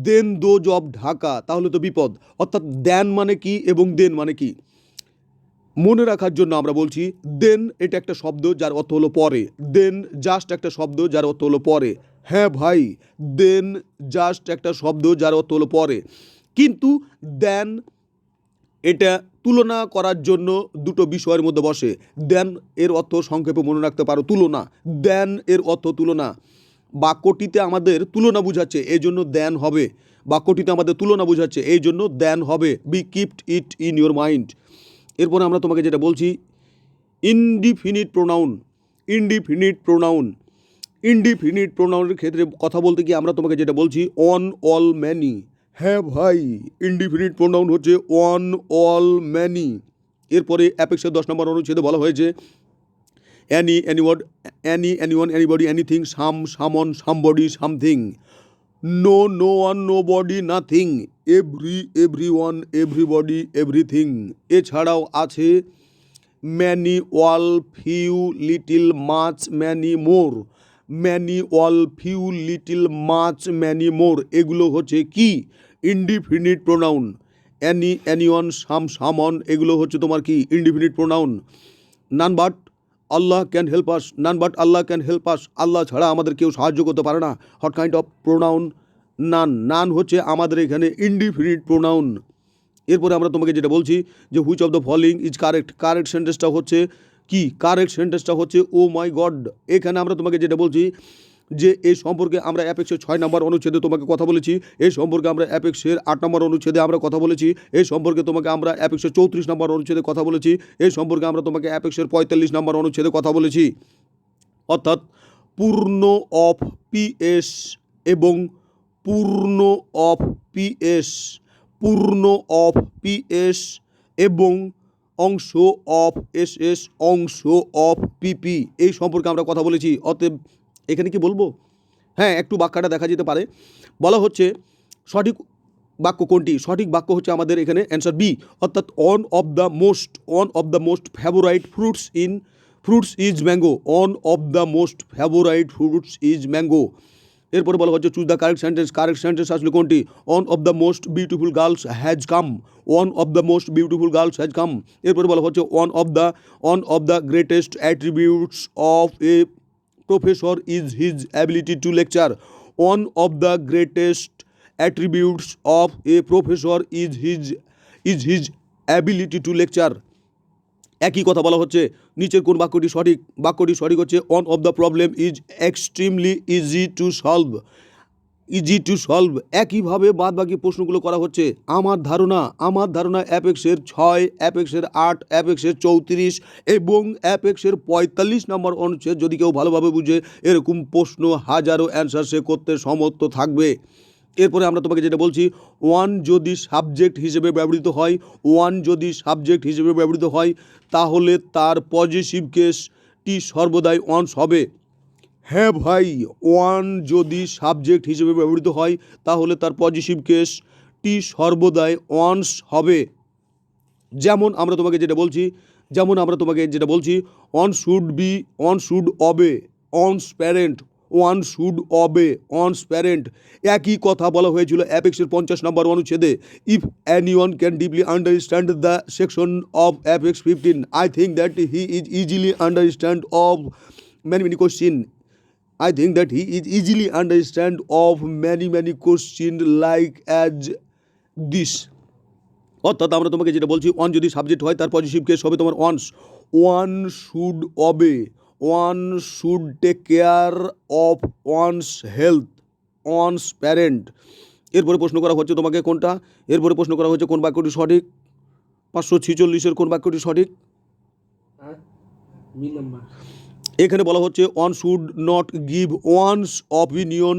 দেন দোজ অফ ঢাকা, তাহলে তো বিপদ। অর্থাৎ দেন মানে কি এবং দেন মানে কি মনে রাখার জন্য আমরা বলছি দেন এটা একটা শব্দ যার অর্থ হলো পরে। দেন জাস্ট একটা শব্দ যার অর্থ হলো পরে। হ্যাঁ ভাই, দেন জাস্ট একটা শব্দ যার অর্থ হলো পরে। কিন্তু দেন এটা তুলনা করার জন্য দুটো বিষয়ের মধ্যে বসে। দেন এর অর্থ সংক্ষেপে মনে রাখতে পারো তুলনা। দেন এর অর্থ তুলনা। বাক্যটিতে আমাদের তুলনা বুঝাচ্ছে, এই জন্য দেন হবে। বাক্যটিতে আমাদের তুলনা বোঝাচ্ছে, এই জন্য দেন হবে, be kept it in your mind. এরপরে আমরা তোমাকে যেটা বলছি indefinite pronoun. Indefinite pronoun, indefinite প্রোনাউনের ক্ষেত্রে কথা বলতে গিয়ে আমরা তোমাকে যেটা বলছি অন, অল, ম্যানি। হ্যাঁ ভাই, ইনডিফিনিট প্রোনাউন হচ্ছে অন, অল, ম্যানি। এরপরে অ্যাপেক্সের 10 নম্বর অনুচ্ছেদে বলা হয়েছে অ্যানি, অ্যানিওয়ার্ড, any, anyone, anybody, anything, some, someone, somebody, something, no, no one, nobody, nothing, every, everyone, everybody, everything. এছাড়াও আছে many, all, few, little, much, many, more. Many, all, few, little, much, many, more এগুলো হচ্ছে কি indefinite pronoun. Any, anyone, some, someone এগুলো হচ্ছে তোমার কি indefinite pronoun. None but Allah can help us, none but Allah can help us, Allah ছাড়া আমাদের কেউ সাহায্য করতে পারে না। What kind of pronoun? None. None হচ্ছে আমাদের এখানে ইনডিফিনিট প্রোনাউন। এরপরে আমরা তোমাকে যেটা বলছি যে which of the following is correct. Correct সেন্টেন্সটা হচ্ছে কি? কারেক্ট সেন্টেন্সটা হচ্ছে ও মাই গড। এখানে আমরা তোমাকে যেটা বলছি যে এই সম্পর্কে আমরা অ্যাপেক্সের 6 নম্বর অনুচ্ছেদে তোমাকে কথা বলেছি, এই সম্পর্কে আমরা অ্যাপেক্সের 8 নম্বর অনুচ্ছেদে আমরা কথা বলেছি, এই সম্পর্কে তোমাকে আমরা অ্যাপেক্সের 34 নম্বর অনুচ্ছেদে কথা বলেছি, এই সম্পর্কে আমরা তোমাকে অ্যাপেক্সের 45 নম্বর অনুচ্ছেদে কথা বলেছি। অর্থাৎ পূর্ণ অফ পিএস এবং পূর্ণ অফ পিএস, পূর্ণ অফ পিএস এবং অংশ অফ এসএস, অংশ অফ পিপি, এই সম্পর্কে আমরা কথা বলেছি। অতএব এখানে কি বলবো? হ্যাঁ, একটু বাক্যটা দেখা যেতে পারে। বলা হচ্ছে সঠিক বাক্য কোনটি? সঠিক বাক্য হচ্ছে আমাদের এখানে অ্যান্সার বি, অর্থাৎ on of the most favourite fruits is mango. On of the most favourite fruits is mango. এরপরে বলা হচ্ছে choose the correct sentence. Correct sentence আসলে কোনটি? On of the most beautiful girls has come. One of the most beautiful girls has come. এরপরে বলা হচ্ছে one of the greatest attributes of a professor is his ability to lecture. One of the greatest attributes of a professor is his ability to lecture. একই কথা বলা হচ্ছে নিচের কোন বাক্যটি সঠিক? বাক্যটি সঠিক হচ্ছে one of the problem is extremely easy to solve. একইভাবে বাদ বাকি প্রশ্নগুলো করা হচ্ছে। আমার ধারণা অ্যাপেক্সের 6, অ্যাপেক্সের 8, অ্যাপেক্সের 34 এবং অ্যাপেক্সের 45 নম্বর অনুচ্ছেদ যদি কেউ ভালোভাবে বুঝে এরকম প্রশ্ন হাজারো অ্যান্সার সে করতে সমর্থ থাকবে। এরপরে আমরা তোমাকে যেটা বলছি ওয়ান যদি সাবজেক্ট হিসেবে ব্যবহৃত হয় তাহলে তার পজিটিভ কেসটি সর্বদাই ওয়ান্স হবে। হ্যাঁ ভাই, ওয়ান যদি সাবজেক্ট হিসেবে ব্যবহৃত হয় তাহলে তার পজিটিভ কেসটি সর্বদাই ওয়ান্স হবে। যেমন আমরা তোমাকে যেটা বলছি one should obey one's parent, একই কথা বলা হয়েছিল অ্যাপেক্সের 50 নম্বর অনুচ্ছেদে। If anyone can deeply understand the section of apex 15, I think that he is easily understand of many question. I think that he is easily understand of many question like as this. অর্থাৎ আমরা তোমাকে যেটা বলছি ওয়ান যদি সাবজেক্ট হয় তার পজিটিভ কেস হবে তোমার one's. One should obey, one should take care of one's health, one's parent. এরপরে প্রশ্ন করা হচ্ছে তোমাকে কোনটা? এরপরে প্রশ্ন করা হচ্ছে কোন বাক্যটি সঠিক? 546-এর কোন বাক্যটি সঠিক? B number. এখানে বলা হচ্ছে one should not give one's opinion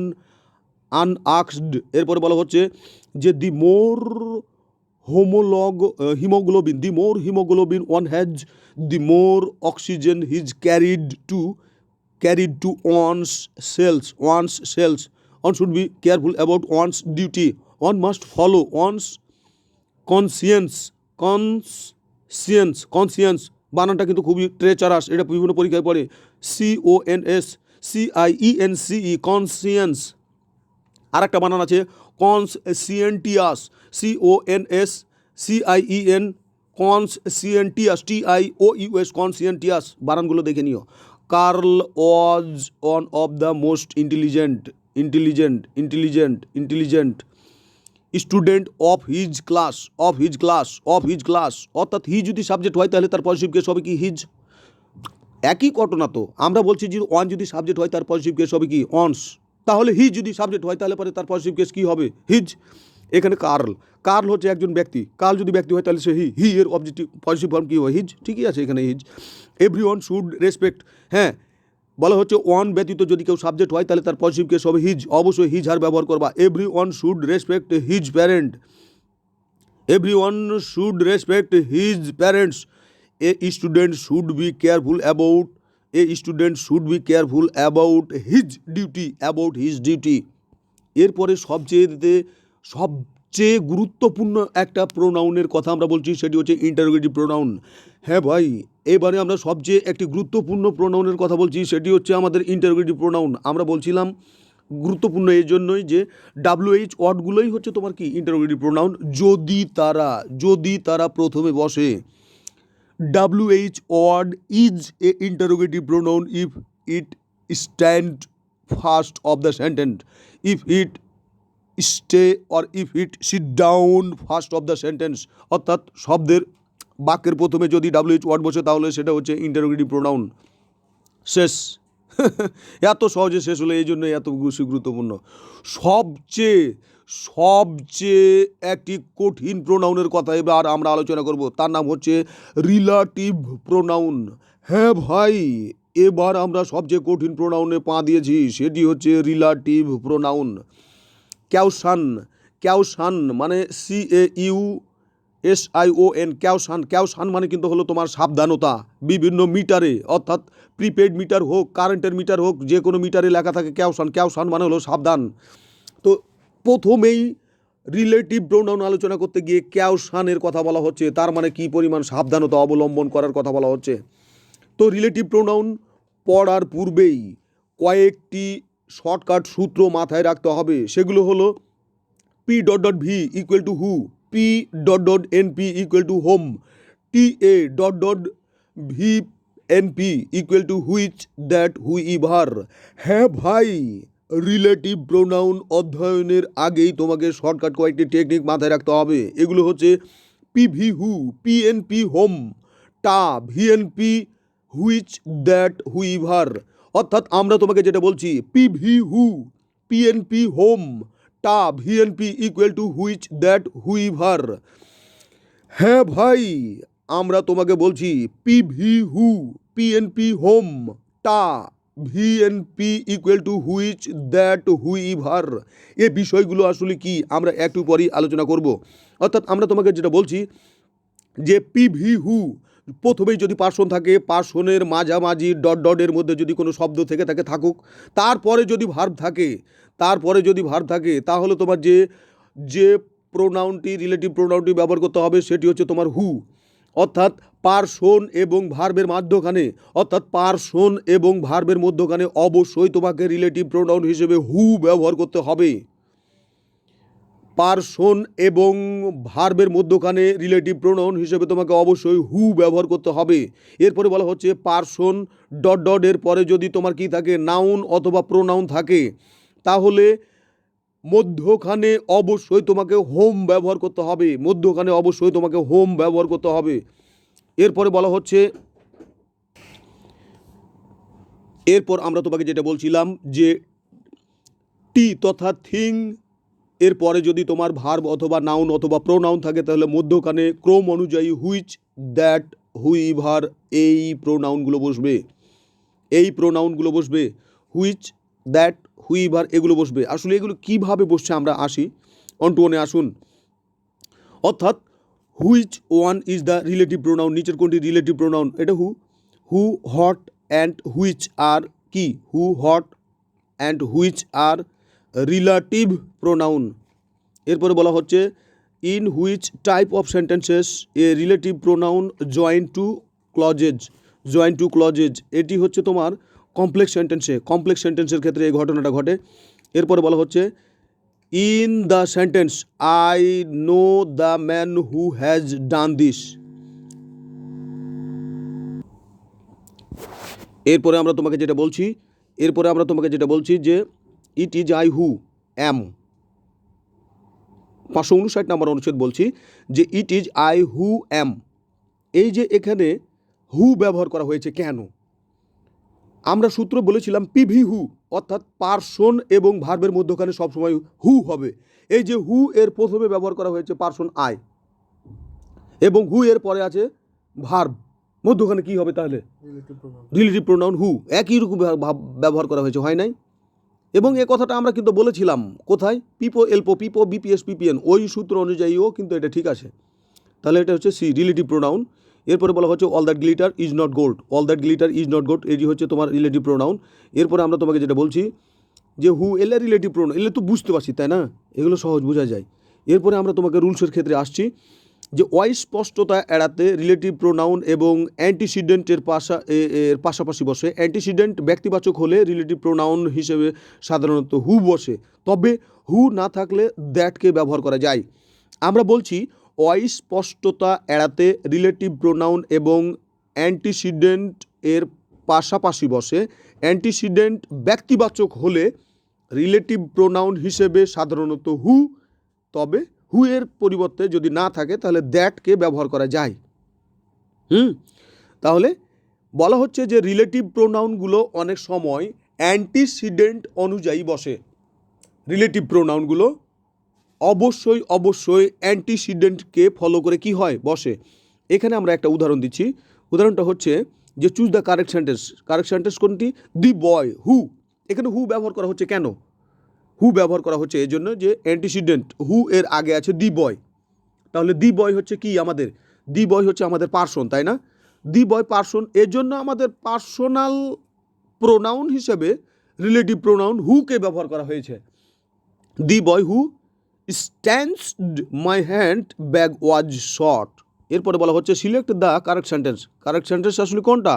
unasked. এরপরে বলা হচ্ছে যে the more haemoglobin one has, the more oxygen is carried to one's cells. One should be careful about one's duty. One must follow one's conscience. বানানটা কিন্তু খুবই ট্রেচারাস, এটা বিভিন্ন পরীক্ষায় পড়ে। CONSCIENCE, conscience. আর একটা বানান আছে কনসিয়েন্টিয়াস, CONSCIEN, কনসিয়েন্টিয়াস, TIOUS, কনসিয়েন্টিয়াস। বানানগুলো দেখে নিও। Carl was one of the most intelligent student of his class. অর্থাৎ হি যদি সাবজেক্ট হয় তাহলে তার পজিটিভ কেস হবে কি হিজ। একই ঘটনা তো আমরা বলছি যে ওয়ান যদি সাবজেক্ট হয় তার পজিটিভ কেস হবে কি ওয়ান্স। তাহলে হি যদি সাবজেক্ট হয় তাহলে পরে তার পজিটিভ কেস কী হবে? হিজ। এখানে কার্ল হচ্ছে একজন ব্যক্তি, কার্ল যদি ব্যক্তি হয় তাহলে সে হি এর অবজেক্টিভ পজিটিভ ফর্ম কী হয়? হিজ। ঠিকই আছে এখানে হিজ। এভরিওয়ান শুড রেসপেক্ট, হ্যাঁ বলা হচ্ছে ওয়ান ব্যতীত যদি কেউ সাবজেক্ট হয় তাহলে তার পজিটিভ কেস হবে হিজ, অবশ্যই হিজ হার ব্যবহার করবা। Everyone should respect his parent, everyone should respect his parents. A student should be careful about, a student should be careful about his duty, about his duty. এরপরে সবচেয়ে গুরুত্বপূর্ণ একটা প্রোনাউনের কথা আমরা বলছি, সেটি হচ্ছে ইন্টারোগেটিভ প্রোনাউন। হ্যাঁ ভাই, এবারে আমরা সবচেয়ে একটি গুরুত্বপূর্ণ প্রোনাউনের কথা বলছি, সেটি হচ্ছে আমাদের ইন্টারোগেটিভ প্রোনাউন। আমরা বলছিলাম গুরুত্বপূর্ণ এই জন্যই যে WH ওয়ার্ডগুলোই হচ্ছে তোমার কি ইন্টারোগেটিভ প্রোনাউন, যদি তারা প্রথমে বসে। WH word is a interrogative pronoun if it stand first of the sentence, if it stay or if it sit down first of the sentence। অর্থাৎ বাক্যের প্রথমে যদি WH ওয়ার্ড বসে তাহলে সেটা হচ্ছে ইন্টারোগেটিভ প্রোনাউন। শেষ। এত সহজে শেষ হলো, এই জন্য এত বেশি গুরুত্বপূর্ণ। সবচেয়ে একটি কঠিন প্রোনাউনের কথা এবার আমরা আলোচনা করব, তার নাম হচ্ছে রিলেটিভ প্রোনাউন। হ্যাঁ ভাই, এবার আমরা সবচেয়ে কঠিন প্রোনাউনে পা দিয়েছি, সেটি হচ্ছে রিলেটিভ প্রোনাউন। ক্যাউসান মানে CAUSION, ক্যাউসান মানে কিন্তু হলো তোমার সাবধানতা। বিভিন্ন মিটারে, অর্থাৎ প্রিপেড মিটার হোক, কারেন্টের মিটার হোক, যে কোনো মিটারে লেখা থাকে ক্যাউসান মানে হলো সাবধান। তো প্রথমেই রিলেটিভ প্রোনাউন আলোচনা করতে গিয়ে ক্যাউসানের কথা বলা হচ্ছে, তার মানে কি পরিমাণ সাবধানতা অবলম্বন করার কথা বলা হচ্ছে। তো রিলেটিভ প্রোনাউন পড়ার পূর্বেই কয়েকটি শর্টকাট সূত্র মাথায় রাখতে হবে, সেগুলো হলো P.V equal to who, P.NP equal to whom, TA.VNP equal to which, that, whoever। হ্যাঁ ভাই, রিলেটিভ প্রোনাউন অধ্যয়নের আগেই তোমাকে শর্টকাট কয়েকটি টেকনিক মাথায় রাখতে হবে। এগুলো হচ্ছে PV who, PNP whom, টা, VNP which, that, whoever। অর্থাৎ আমরা তোমাকে যেটা বলছি, PV who, PNP whom, টা, VNP equal to which, that, whoever। হ্যাঁ ভাই, আমরা তোমাকে বলছি PV who, PNP whom, টা, VNP equal to which, that, whoever। এই বিষয়গুলো আসলে কি আমরা একটু পরেই আলোচনা করব। অর্থাৎ আমরা তোমাকে যেটা বলছি যে PV who প্রথমেই যদি পার্সন থাকে, পার্সনের মাঝামাঝি ডটের মধ্যে যদি কোনো শব্দ থেকে থাকে থাকুক, তারপরে যদি ভার্ব থাকে তাহলে তোমার যে প্রোনাউনটি, রিলেটিভ প্রোনাউনটি ব্যবহার করতে হবে সেটি হচ্ছে তোমার হু। অর্থাৎ পার্সন এবং ভার্বের মধ্যখানে অবশ্যই তোমাকে রিলেটিভ প্রোনাউন হিসেবে হু ব্যবহার করতে হবে। পার্সন এবং ভার্বের মধ্যখানে রিলেটিভ প্রোনাউন হিসেবে তোমাকে অবশ্যই হু ব্যবহার করতে হবে। এরপরে বলা হচ্ছে পার্সন ডটের পরে যদি তোমার কি থাকে, নাউন অথবা প্রোনাউন থাকে, তাহলে মধ্যখানে অবশ্যই তোমাকে হোম ব্যবহার করতে হবে। এরপরে বলা হচ্ছে, এরপর আমরা তোমাকে যেটা বলছিলাম যে টি তথা থিং এরপরে যদি তোমার ভার্ব অথবা নাউন অথবা প্রোনাউন থাকে তাহলে মধ্যখানে ক্রম অনুযায়ী হুইচ, দ্যাট, হুইভার এই প্রোনাউনগুলো বসবে। হুইচ, দ্যাট, হুইভার এগুলো বসবে। আসলে এগুলো কিভাবে বসছে আমরা আসি, অন টু ওয়ানে আসুন। অর্থাৎ which one is the relative pronoun, নিচের কোনটি রিলেটিভ প্রোনাউন? এটা who what and which are কি, who what and which are relative pronoun. এরপরে বলা হচ্ছে in which type of sentences a relative pronoun join two clauses. এটি হচ্ছে তোমার কমপ্লেক্স সেন্টেন্সের ক্ষেত্রে এই ঘটনাটা ঘটে। এরপরে বলা হচ্ছে in the sentence I know the man who has done this. এরপরে আমরা তোমাকে যেটা বলছি যে ইট ইজ আই হু অ্যাম। 559 নম্বর অনুচ্ছেদ বলছি যে ইট ইজ আই হু অ্যাম। এই যে এখানে হু ব্যবহার করা হয়েছে কেন? আমরা সূত্র বলেছিলাম পিভি হু, অর্থাৎ পার্সন এবং ভার্বের মধ্যখানে সবসময় হু হবে। এই যে হু এর প্রথমে ব্যবহার করা হয়েছে পার্সন আই, এবং হু এর পরে আছে ভার্ব, মধ্যখানে কি হবে তাহলে? Relative pronoun. Relative pronoun who, একই রকম ব্যবহার করা হয়েছে, হয় নাই? এবং এ কথাটা আমরা কিন্তু বলেছিলাম কোথায়, পিপো এলপো পিপো বিপিএস পিপিএন, ওই সূত্র অনুযায়ীও কিন্তু এটা ঠিক আছে। তাহলে এটা হচ্ছে সি, রিলেটিভ প্রোনাউন। এরপরে বলা হচ্ছে all that glitter is not gold, all that glitter is not gold, এটি হচ্ছে তোমার রিলেটিভ প্রোনাউন। এরপরে আমরা তোমাকে যেটা বলছি যে হু এলে রিলেটিভ প্রোনাউন, এলে তো বুঝতে পারছি তাই না, এগুলো সহজ বোঝা যায়। এরপরে আমরা তোমাকে রুলসের ক্ষেত্রে আসছি যে অস্পষ্টতা এড়াতে রিলেটিভ প্রোনাউন এবং অ্যান্টিসিডেন্টের এর পাশাপাশি বসে। অ্যান্টিসিডেন্ট ব্যক্তিবাচক হলে রিলেটিভ প্রোনাউন হিসেবে সাধারণত হু বসে, তবে হু না থাকলে দ্যাটকে ব্যবহার করা যায়। আমরা বলছি অস্পষ্টতা এড়াতে রিলেটিভ প্রোনাউন এবং অ্যান্টিসিডেন্ট এর পাশাপাশি বসে। অ্যান্টিসিডেন্ট ব্যক্তিবাচক হলে রিলেটিভ প্রোনাউন হিসেবে সাধারণত হু, তবে হু এর পরিবর্তে যদি না থাকে তাহলে দ্যাটকে ব্যবহার করা যায়। তাহলে বলা হচ্ছে যে রিলেটিভ প্রোনাউনগুলো অনেক সময় অ্যান্টিসিডেন্ট অনুযায়ী বসে। রিলেটিভ প্রোনাউনগুলো অবশ্যই অ্যান্টিসিডেন্টকে ফলো করে কি হয়, বসে। এখানে আমরা একটা উদাহরণ দিচ্ছি। উদাহরণটা হচ্ছে যে choose the correct sentence. Correct sentence কোনটি? দি বয় হু। এখানে হু ব্যবহার করা হচ্ছে কেন? হু ব্যবহার করা হচ্ছে এই জন্য যে অ্যান্টিসিডেন্ট হু এর আগে আছে দি বয়। তাহলে দি বয় হচ্ছে কি আমাদের? দি বয় হচ্ছে আমাদের পার্সন, তাই না? দি বয় পার্সন, এর জন্য আমাদের পার্সোনাল প্রোনাউন হিসেবে রিলেটিভ প্রোনাউন হুকে ব্যবহার করা হয়েছে। The boy who standed my handbag was short. এরপরে বলা হচ্ছে select the correct sentence. Correct sentence আসলে কোনটা?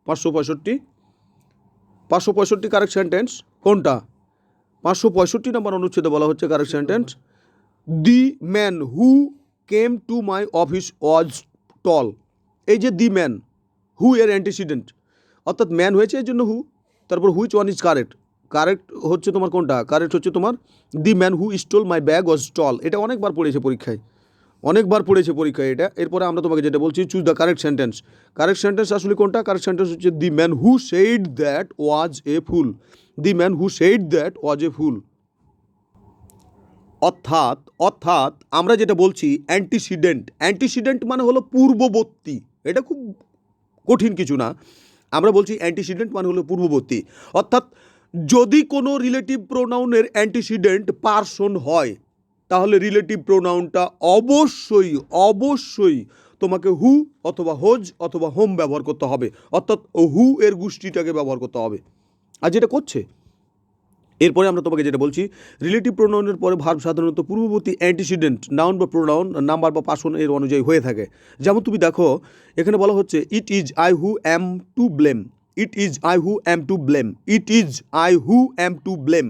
565 কারেক্ট সেন্টেন্স কোনটা? 565 নম্বর অনুচ্ছেদে বলা হচ্ছে correct sentence the man who came to my office was tall. এই যে দি ম্যান, হু এর অ্যান্টিসিডেন্ট, অর্থাৎ ম্যান হয়েছে এই জন্য হু, তারপর which one is correct. Correct হচ্ছে তোমার কোনটা? কারেক্ট হচ্ছে তোমার the man who stole my bag was tall. এটা অনেকবার পড়েছে পরীক্ষায়, এটা। এরপরে আমরা তোমাকে যেটা বলছি choose the correct sentence. Correct sentence আসলে কোনটা? কারেক্ট সেন্টেন্স হচ্ছে the man who said that was a fool. The man who said that was a fool. অর্থাৎ আমরা যেটা বলছি অ্যান্টিসিডেন্ট মানে হলো পূর্ববর্তী। এটা খুব কঠিন কিছু না। আমরা বলছি অ্যান্টিসিডেন্ট মানে হলো পূর্ববর্তী। অর্থাৎ যদি কোনো রিলেটিভ প্রোনাউনের অ্যান্টিসিডেন্ট পার্সন হয় তাহলে রিলেটিভ প্রোনাউনটা অবশ্যই তোমাকে হু অথবা হোজ অথবা হোম ব্যবহার করতে হবে, অর্থাৎ হু এর গোষ্ঠীটাকে ব্যবহার করতে হবে, আর যেটা করছে। এরপরে আমরা তোমাকে যেটা বলছি রিলেটিভ প্রোনাউনের পরে ভার্ব সাধারণত পূর্ববর্তী অ্যান্টিসিডেন্ট নাউন বা প্রোনাউন নাম্বার বা পার্সন এর অনুযায়ী হয়ে থাকে। যেমন তুমি দেখো এখানে বলা হচ্ছে it is I who am to blame. It is I who am to blame. It is I who am to blame.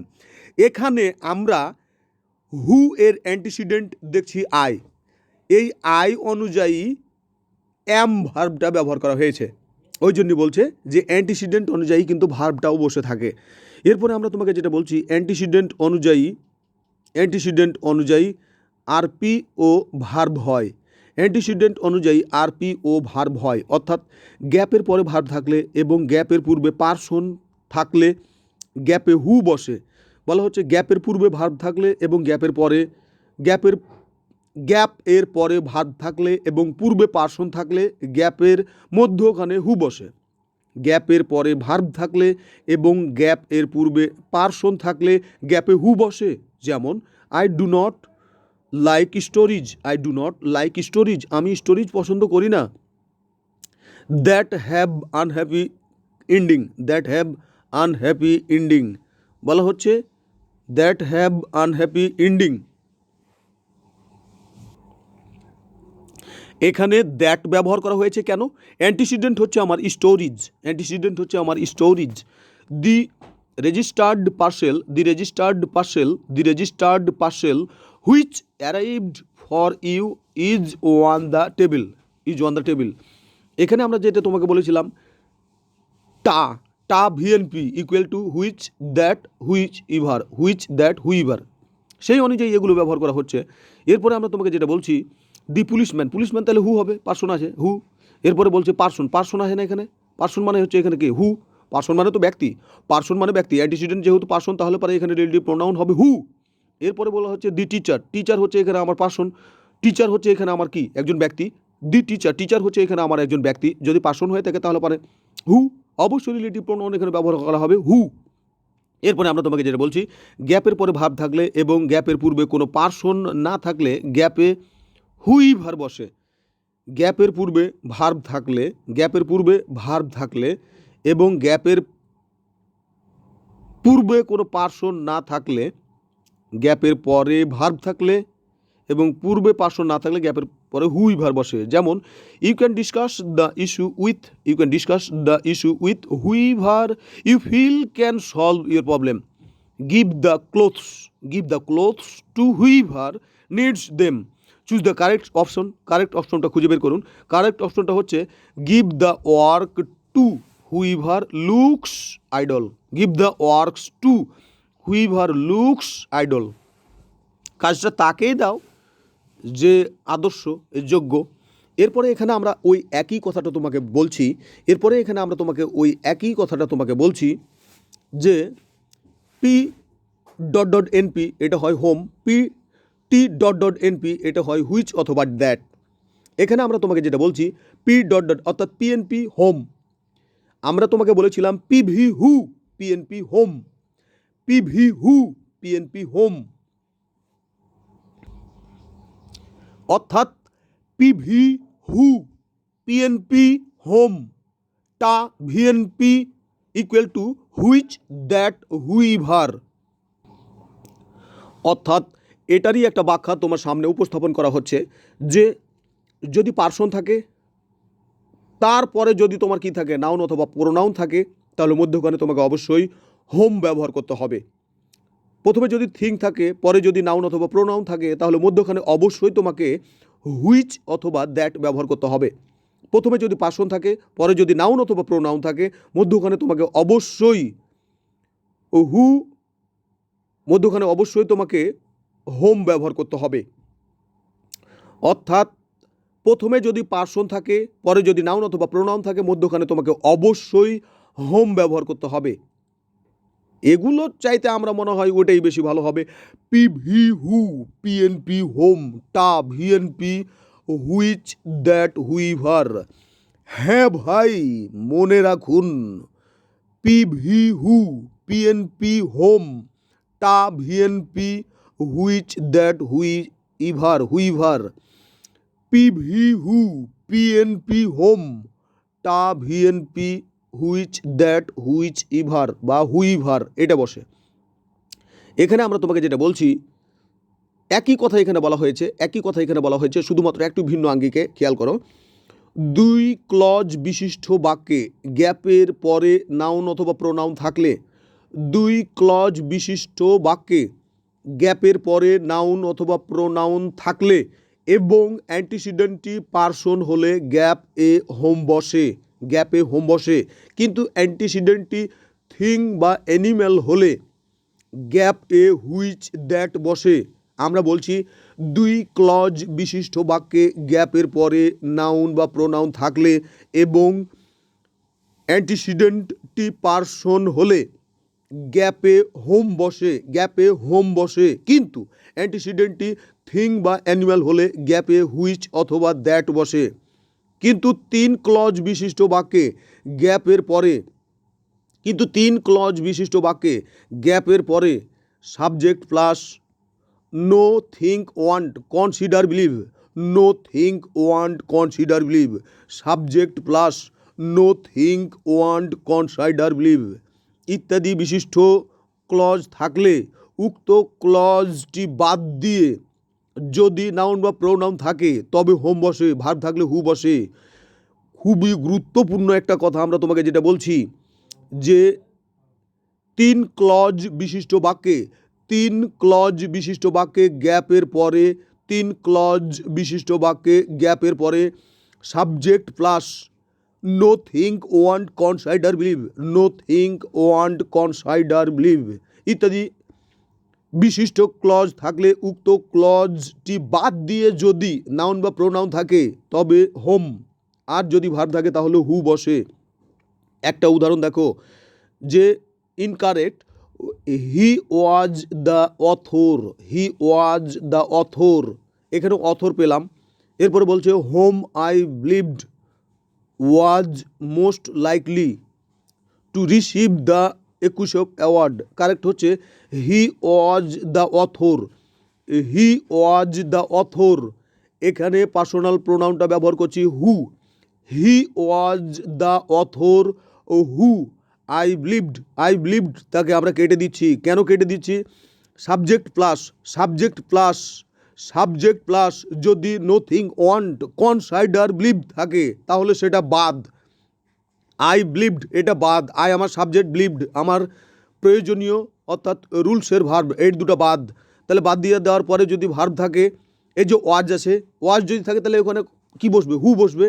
এখানে আমরা হু এর অ্যান্টিসিডেন্ট দেখছি আই, এই আই অনুযায়ী অ্যাম ভার্বটা ব্যবহার করা হয়েছে, ওই জন্য বলছে যে অ্যান্টিসিডেন্ট অনুযায়ী কিন্তু ভার্বটাও বসে থাকে। এরপরে আমরা তোমাকে যেটা বলছি অ্যান্টিসিডেন্ট অনুযায়ী আরপি ও ভার্ব হয়। অ্যান্টিসিডেন্ট অনুযায়ী আরপি ও ভার্ব হয়, অর্থাৎ গ্যাপের পরে ভার্ব থাকলে এবং গ্যাপের পূর্বে পার্সন থাকলে গ্যাপে হু বসে। বলা হচ্ছে গ্যাপের পূর্বে ভার্ব থাকলে এবং গ্যাপ এর পরে ভার্ব থাকলে এবং পূর্বে পার্সন থাকলে গ্যাপের মধ্যখানে হু বসে। গ্যাপের পরে ভার্ব থাকলে এবং গ্যাপ এর পূর্বে পার্সন থাকলে গ্যাপে হু বসে। যেমন I do not like stories, আমি স্টোরিজ পছন্দ করি না। দ্যাট হ্যাভ আনহ্যাপি এন্ডিং, বলা হচ্ছে দ্যাট হ্যাভ আনহ্যাপি এন্ডিং। এখানে দ্যাট ব্যবহার করা হয়েছে কেন? অ্যান্টিসিডেন্ট হচ্ছে আমার stories. The registered parcel which arrived for you is on the table. এখানে আমরা যেটা তোমাকে বলেছিলাম টা VNP equal to which that whoever, সেই অনুযায়ী এগুলো ব্যবহার করা হচ্ছে। এরপরে আমরা তোমাকে যেটা বলছি দি পুলিশম্যান তাহলে হু হবে, পার্সন আছে হু। এরপরে বলছে পার্সন আসে না এখানে, পার্সন মানে হচ্ছে এখানে কি হু, পার্সন মানে তো ব্যক্তি, পার্সন মানে ব্যক্তি, অ্যান্টিসিডেন্ট যেহেতু পার্সন তাহলে পরে এখানে রিলেটিভ প্রোনাউন হবে হু। এরপরে বলা হচ্ছে দি টিচার, টিচার হচ্ছে এখানে আমার পার্সন, টিচার হচ্ছে এখানে আমার কি একজন ব্যক্তি, দি টিচার, টিচার হচ্ছে এখানে আমার একজন ব্যক্তি, যদি পার্সন হয়ে থাকে তাহলে পরে হু, অবশ্যই রিলেটিভ প্রোনাউন এখানে ব্যবহার করা হবে হু। এরপরে আমরা তোমাকে যেটা বলছি, গ্যাপের পরে ভার্ব থাকলে এবং গ্যাপের পূর্বে কোনো পার্সন না থাকলে গ্যাপে হুই ভার বসে। গ্যাপের পূর্বে ভার্ব থাকলে, গ্যাপের পূর্বে ভার্ব থাকলে এবং গ্যাপের পূর্বে কোনো পার্সন না থাকলে, গ্যাপের পরে ভার্ব থাকলে এবং পূর্বে পার্সন না থাকলে গ্যাপের পরে হুই ভার্ব বসে। যেমন you can discuss the issue with, you can discuss the issue with whoever you feel can solve your problem. Give the clothes, give the clothes to whoever needs them. Choose the correct option, correct অপশনটা খুঁজে বের করুন। কারেক্ট অপশনটা হচ্ছে give the work to whoever looks idle, give the works to whoever looks idle. কাজটা তাকেই দাও যে আদর্শ যোগ্য। এরপরে এখানে আমরা ওই একই কথাটা তোমাকে বলছি, এরপরে এখানে আমরা তোমাকে ওই একই কথাটা তোমাকে বলছি যে পি ডট ডট এনপি এটা হয় home, P T dot dot NP এটা হয় হুইচ অথবা দ্যাট। এখানে আমরা তোমাকে যেটা বলছি পি ডট ডট অর্থাৎ পিএনপি হোম, আমরা তোমাকে বলেছিলাম PV who PNP whom, PV who PNP whom, অর্থাৎ পিভি হু পিএনপি হোম টা VNP equal to which that whoever. অর্থাৎ এটারই একটা ব্যাখ্যা তোমার সামনে উপস্থাপন করা হচ্ছে যে যদি পার্সন থাকে তারপরে যদি তোমার কি থাকে নাউন অথবা প্রোনাউন থাকে তাহলে মধ্যখানে তোমাকে অবশ্যই হোম ব্যবহার করতে হবে। প্রথমে যদি থিং থাকে পরে যদি নাউন অথবা প্রোনাউন থাকে তাহলে মধ্যখানে অবশ্যই তোমাকে হুইচ অথবা দ্যাট ব্যবহার করতে হবে। প্রথমে যদি পার্সন থাকে পরে যদি নাউন অথবা প্রোনাউন থাকে মধ্যখানে তোমাকে অবশ্যই হু, মধ্যখানে অবশ্যই তোমাকে হোম ব্যবহার করতে হবে। অর্থাৎ প্রথমে যদি পার্সন থাকে পরে যদি নাউন অথবা প্রোনাউন থাকে মধ্যখানে তোমাকে অবশ্যই হোম ব্যবহার করতে হবে। এগুলোর চাইতে আমরা মনে হয় ওটাই বেশি ভালো হবে। পিভি হু পিএনপি হোম টা ভিএনপি হুইচ দ্যাট হুইভার। হ্যাঁ ভাই মনে রাখুন, পিভি হু পিএনপি হোম টা VNP which that whoever, whoever. PV who PNP whom টা VNP which that whichever বা হুইভার এটা বসে। এখানে আমরা তোমাকে যেটা বলছি একই কথা এখানে বলা হয়েছে, একই কথা এখানে বলা হয়েছে, শুধুমাত্র একটু ভিন্ন আঙ্গিকে খেয়াল করো। দুই ক্লজ বিশিষ্ট বাক্যে গ্যাপের পরে নাউন অথবা প্রোনাউন থাকলে, দুই ক্লজ বিশিষ্ট বাক্যে গ্যাপের পরে নাউন অথবা প্রোনাউন থাকলে এবং অ্যান্টিসিডেন্টটি পার্সন হলে গ্যাপ এ হোম বসে, গ্যাপে হোম বসে। কিন্তু অ্যান্টিসিডেন্টটি থিং বা অ্যানিম্যাল হলে গ্যাপ এ হুইচ দ্যাট বসে। আমরা বলছি দুই ক্লজ বিশিষ্ট বাক্যে গ্যাপের পরে নাউন বা প্রোনাউন থাকলে এবং অ্যান্টিসিডেন্টটি পার্সন হলে গ্যাপে হোম বসে, গ্যাপে হোম বসে। কিন্তু অ্যান্টিসিডেন্টটি থিং বা অ্যানিম্যাল হলে গ্যাপে হুইচ অথবা দ্যাট বসে। কিন্তু তিন ক্লজ বিশিষ্ট বাক্যে গ্যাপের পরে, কিন্তু তিন ক্লজ বিশিষ্ট বাক্যে গ্যাপের পরে subject plus know think want consider believe, know think want consider believe, subject plus know think want consider believe ইত্যাদি বিশিষ্ট ক্লজ থাকলে উক্ত ক্লজটি বাদ দিয়ে যদি নাউন বা প্রোনাউন থাকে তবে হোম বসে, ভার্ব থাকলে হু বসে। খুবই গুরুত্বপূর্ণ একটা কথা আমরা তোমাকে যেটা বলছি যে তিন ক্লজ বিশিষ্ট বাক্যে, তিন ক্লজ বিশিষ্ট বাক্যে গ্যাপের পরে, তিন ক্লজ বিশিষ্ট বাক্যে গ্যাপের পরে subject plus know think want consider believe, know think want consider believe ইত্যাদি বিশিষ্ট ক্লজ থাকলে উক্ত ক্লজটি বাদ দিয়ে যদি নাউন বা প্রোনাউন থাকে তবে হোম, আর যদি ভার্ব থাকে তাহলে হু বসে। একটা উদাহরণ দেখো, যে incorrect, he was the author, he was the author, এখানে অথর পেলাম। এরপরে বলছে whom I believed was most likely to receive the একুশক অ্যাওয়ার্ড। কারেক্ট হচ্ছে he was the author, he was the author. এখানে পার্সোনাল প্রোনাউনটা ব্যবহার করছি who, he was the author ও who I believed, I believed তাকে আমরা কেটে দিচ্ছি। কেন কেটে দিচ্ছি? Subject plus, subject plus, subject plus যদি নোথিং ওয়ান্ট কনসাইডার বিলিভ থাকে তাহলে সেটা বাদ। আই বিলিভড এটা বাদ, আই আমার সাবজেক্ট, বিলিভড আমার প্রয়োজনীয় অর্থাৎ রুলসের ভার্ব, এই দুটো বাদ। তাহলে বাদ দিয়ে দেওয়ার পরে যদি ভার্ব থাকে, এই যে ওয়াজ আছে, ওয়াজ যদি থাকে তাহলে ওখানে কি বসবে? হু বসবে।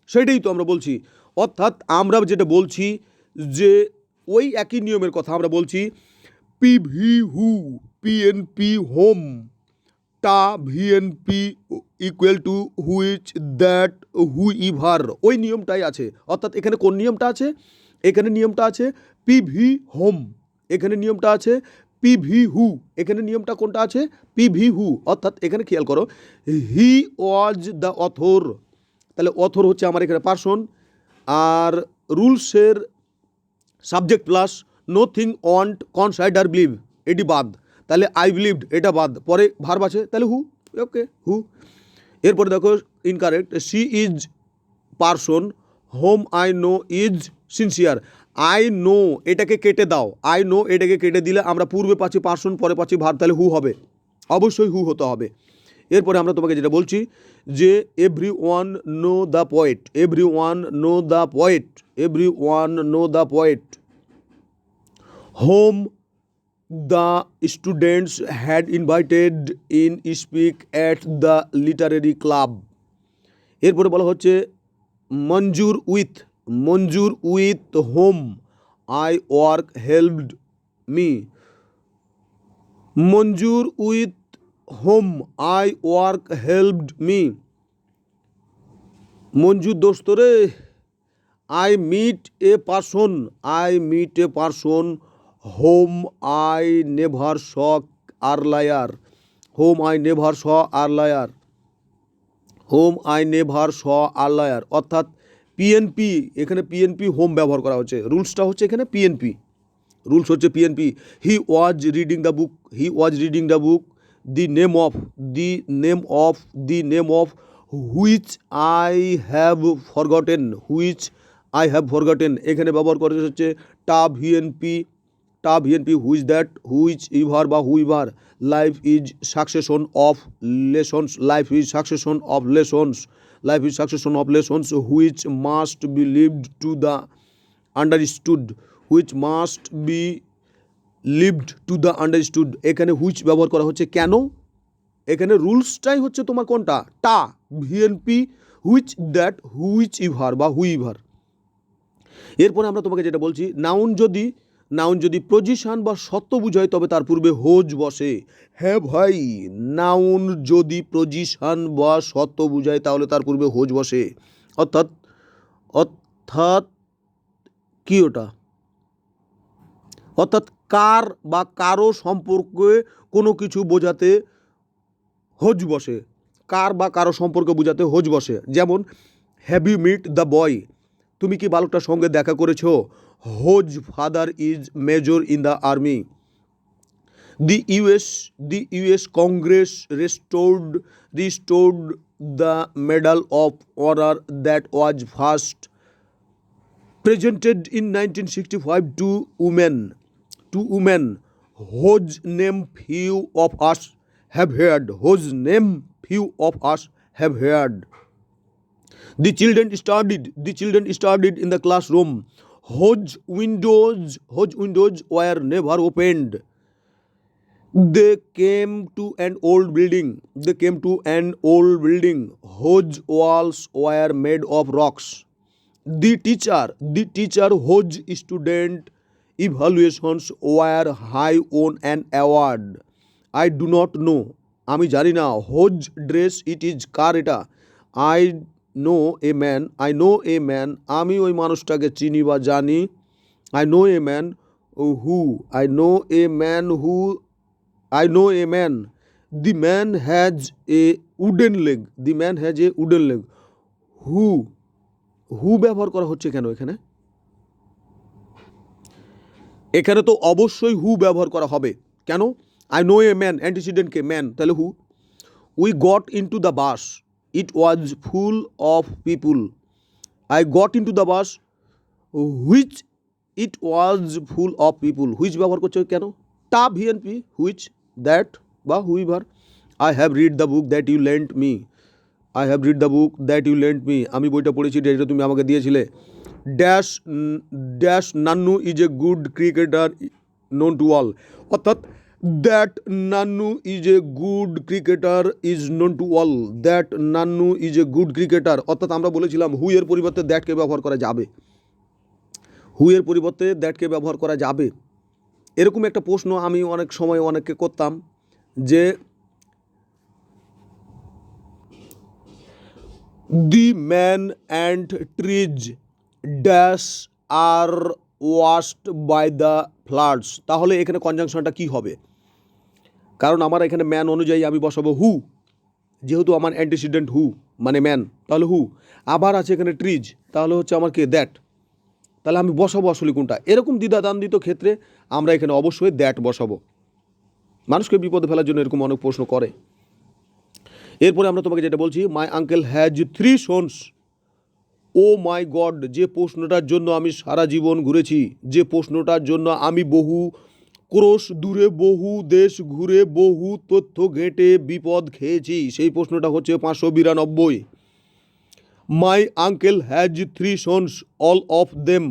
সেটাই তো আমরা বলছি। অর্থাৎ আমরা যেটা বলছি যে ওই একই নিয়মের কথা আমরা বলছি। পিভি হু, পিএনপি হোম, টা VNP equal to which, that, whoever, ওই নিয়মটাই আছে। অর্থাৎ এখানে কোন নিয়মটা আছে? এখানে নিয়মটা আছে পিভি হোম, এখানে নিয়মটা আছে পিভি হু, এখানে নিয়মটা কোনটা আছে? PV who. অর্থাৎ এখানে খেয়াল করো, হি ওয়াজ দ্য অথর, তাহলে অথর হচ্ছে আমার এখানে পার্সন, আর রুলসের subject plus nothing won't consider believe এটি বাদ। তাহলে আই বিলিভড এটা বাদ, পরে ভার্ব আছে, তাহলে হু, ওকে হু। এরপরে দেখো incorrect, she is person, whom I know is sincere. I know এটাকে কেটে দাও, আই নো এটাকে কেটে দিলে আমরা পূর্বে পাচ্ছি পার্সন, পরে পাচ্ছি ভার্ব, তাহলে হু হবে, অবশ্যই হু হতে হবে। এরপরে আমরা তোমাকে যেটা বলছি যে everyone know the poet, everyone know the poet, everyone know the poet, whom the students had invited in speak at the literary club. এরপরে বলা হচ্ছে Manzur with, Manzur with whom I work helped me, Manzur with whom I work helped me, Manzur দোস্ত রে। I meet a person, I meet a person whom I never saw earlier, whom I never saw earlier, whom I never saw earlier. অর্থাৎ পিএনপি, এখানে পিএনপি হোম ব্যবহার করা হচ্ছে, রুলসটা হচ্ছে এখানে পিএনপি, রুলস হচ্ছে PNP. He was reading the book, he was reading the book, the name of, the name of, the name of which I have forgotten, which I have forgotten. এখানে ব্যবহার করা হচ্ছে টা ভিএনপি, টা VNP, which, that, whichever বা whoever. Life is succession of lessons, life is succession of lessons, life is succession of lessons which must be lived to the understood, which must be lived to the understood. এখানে হুইচ ব্যবহার করা হচ্ছে কেন? এখানে রুলসটাই হচ্ছে তোমার কোনটা? টা VNP, which, that, whichever বা হুইভার। এরপরে আমরা তোমাকে যেটা বলছি, নাউন যদি পজিশন বা সত্য বুঝায় তবে তার পূর্বে হোজ বসে। হ্যাঁ ভাই, নাউন যদি পজিশন বা সত্য বুঝায় তাহলে তার পূর্বে হোজ বসে। অর্থাৎ অর্থাৎ কি ওটা? অর্থাৎ কার বা কারো সম্পর্কে কোনো কিছু বোঝাতে হোজ বসে, কার বা কারো সম্পর্কে বোঝাতে হোজ বসে। যেমন have you meet the boy, তুমি কি বালকটার সঙ্গে দেখা করেছো? Whose father is major in the army. The US Congress restored the medal of honour that was first presented in 1965 to women whose name few of us have heard, whose name few of us have heard. The children studied in the classroom whose windows were never opened. They came to an old building whose walls were made of rocks. The teacher whose student evaluations were high on an award. I do not know, আমি জানি না। whose dress it is, কার এটা? I know a man, আমি ওই মানুষটাকে চিনি বা জানি। I know a man who, I know a man who, I know a man. The man has a wooden leg. The man has a wooden leg. Who, হু ব্যবহার করা হচ্ছে কেন এখানে? এখানে তো অবশ্যই হু ব্যবহার করা হবে। কেন? আই নো এ ম্যান, অ্যান্টিসিডেন্টকে ম্যান, তাহলে who. We got into the bus, it was full of people. I got into the bus, which it was full of people. Which ব্যবহার করছে কেন? টা ভিএনপি, হুইচ, দ্যাট বা whoever. I have read the book that you lent me. I have read the book that you lent me. আমি বইটা পড়েছি যেটা তুমি আমাকে দিয়েছিলে। Dash dash Nannu is a good cricketer known to all. অর্থাৎ that Nannu is a good cricketer is known to all. That Nannu is a good cricketer. অর্থাৎ আমরা বলেছিলাম হু এর পরিবর্তে দ্যাটকে ব্যবহার করা যাবে। হু এর পরিবর্তে দ্যাটকে ব্যবহার করা যাবে। এরকম একটা প্রশ্ন আমি অনেক সময় অনেককে করতাম যে the man and trees dash are washed by the floods. তাহলে এখানে কনজাংশনটা কী হবে? কারণ আমার এখানে ম্যান অনুযায়ী আমি বসাবো হু, যেহেতু আমার অ্যান্টিসিডেন্ট হু মানে ম্যান, তাহলে হু। আবার আছে এখানে ট্রিজ, তাহলে হচ্ছে আমার কে দ্যাট। তাহলে আমি বসাবো আসলে কোনটা? এরকম দ্বিধাদ্বন্দ্বিত ক্ষেত্রে আমরা এখানে অবশ্যই দ্যাট বসাবো। মানুষকে বিপদে ফেলার জন্য এরকম অনেক প্রশ্ন করে। এরপরে আমরা তোমাকে যেটা বলছি, my uncle has 3 sons. Oh my God, যে প্রশ্নটার জন্য আমি সারা জীবন ঘুরেছি, যে প্রশ্নটার জন্য আমি বহু ক্রোশ দূরে, বহু দেশ ঘুরে, বহু তথ্য ঘেঁটে বিপদ খেয়েছি, সেই প্রশ্নটা হচ্ছে 592। মাই uncle has 3 sons, all of them.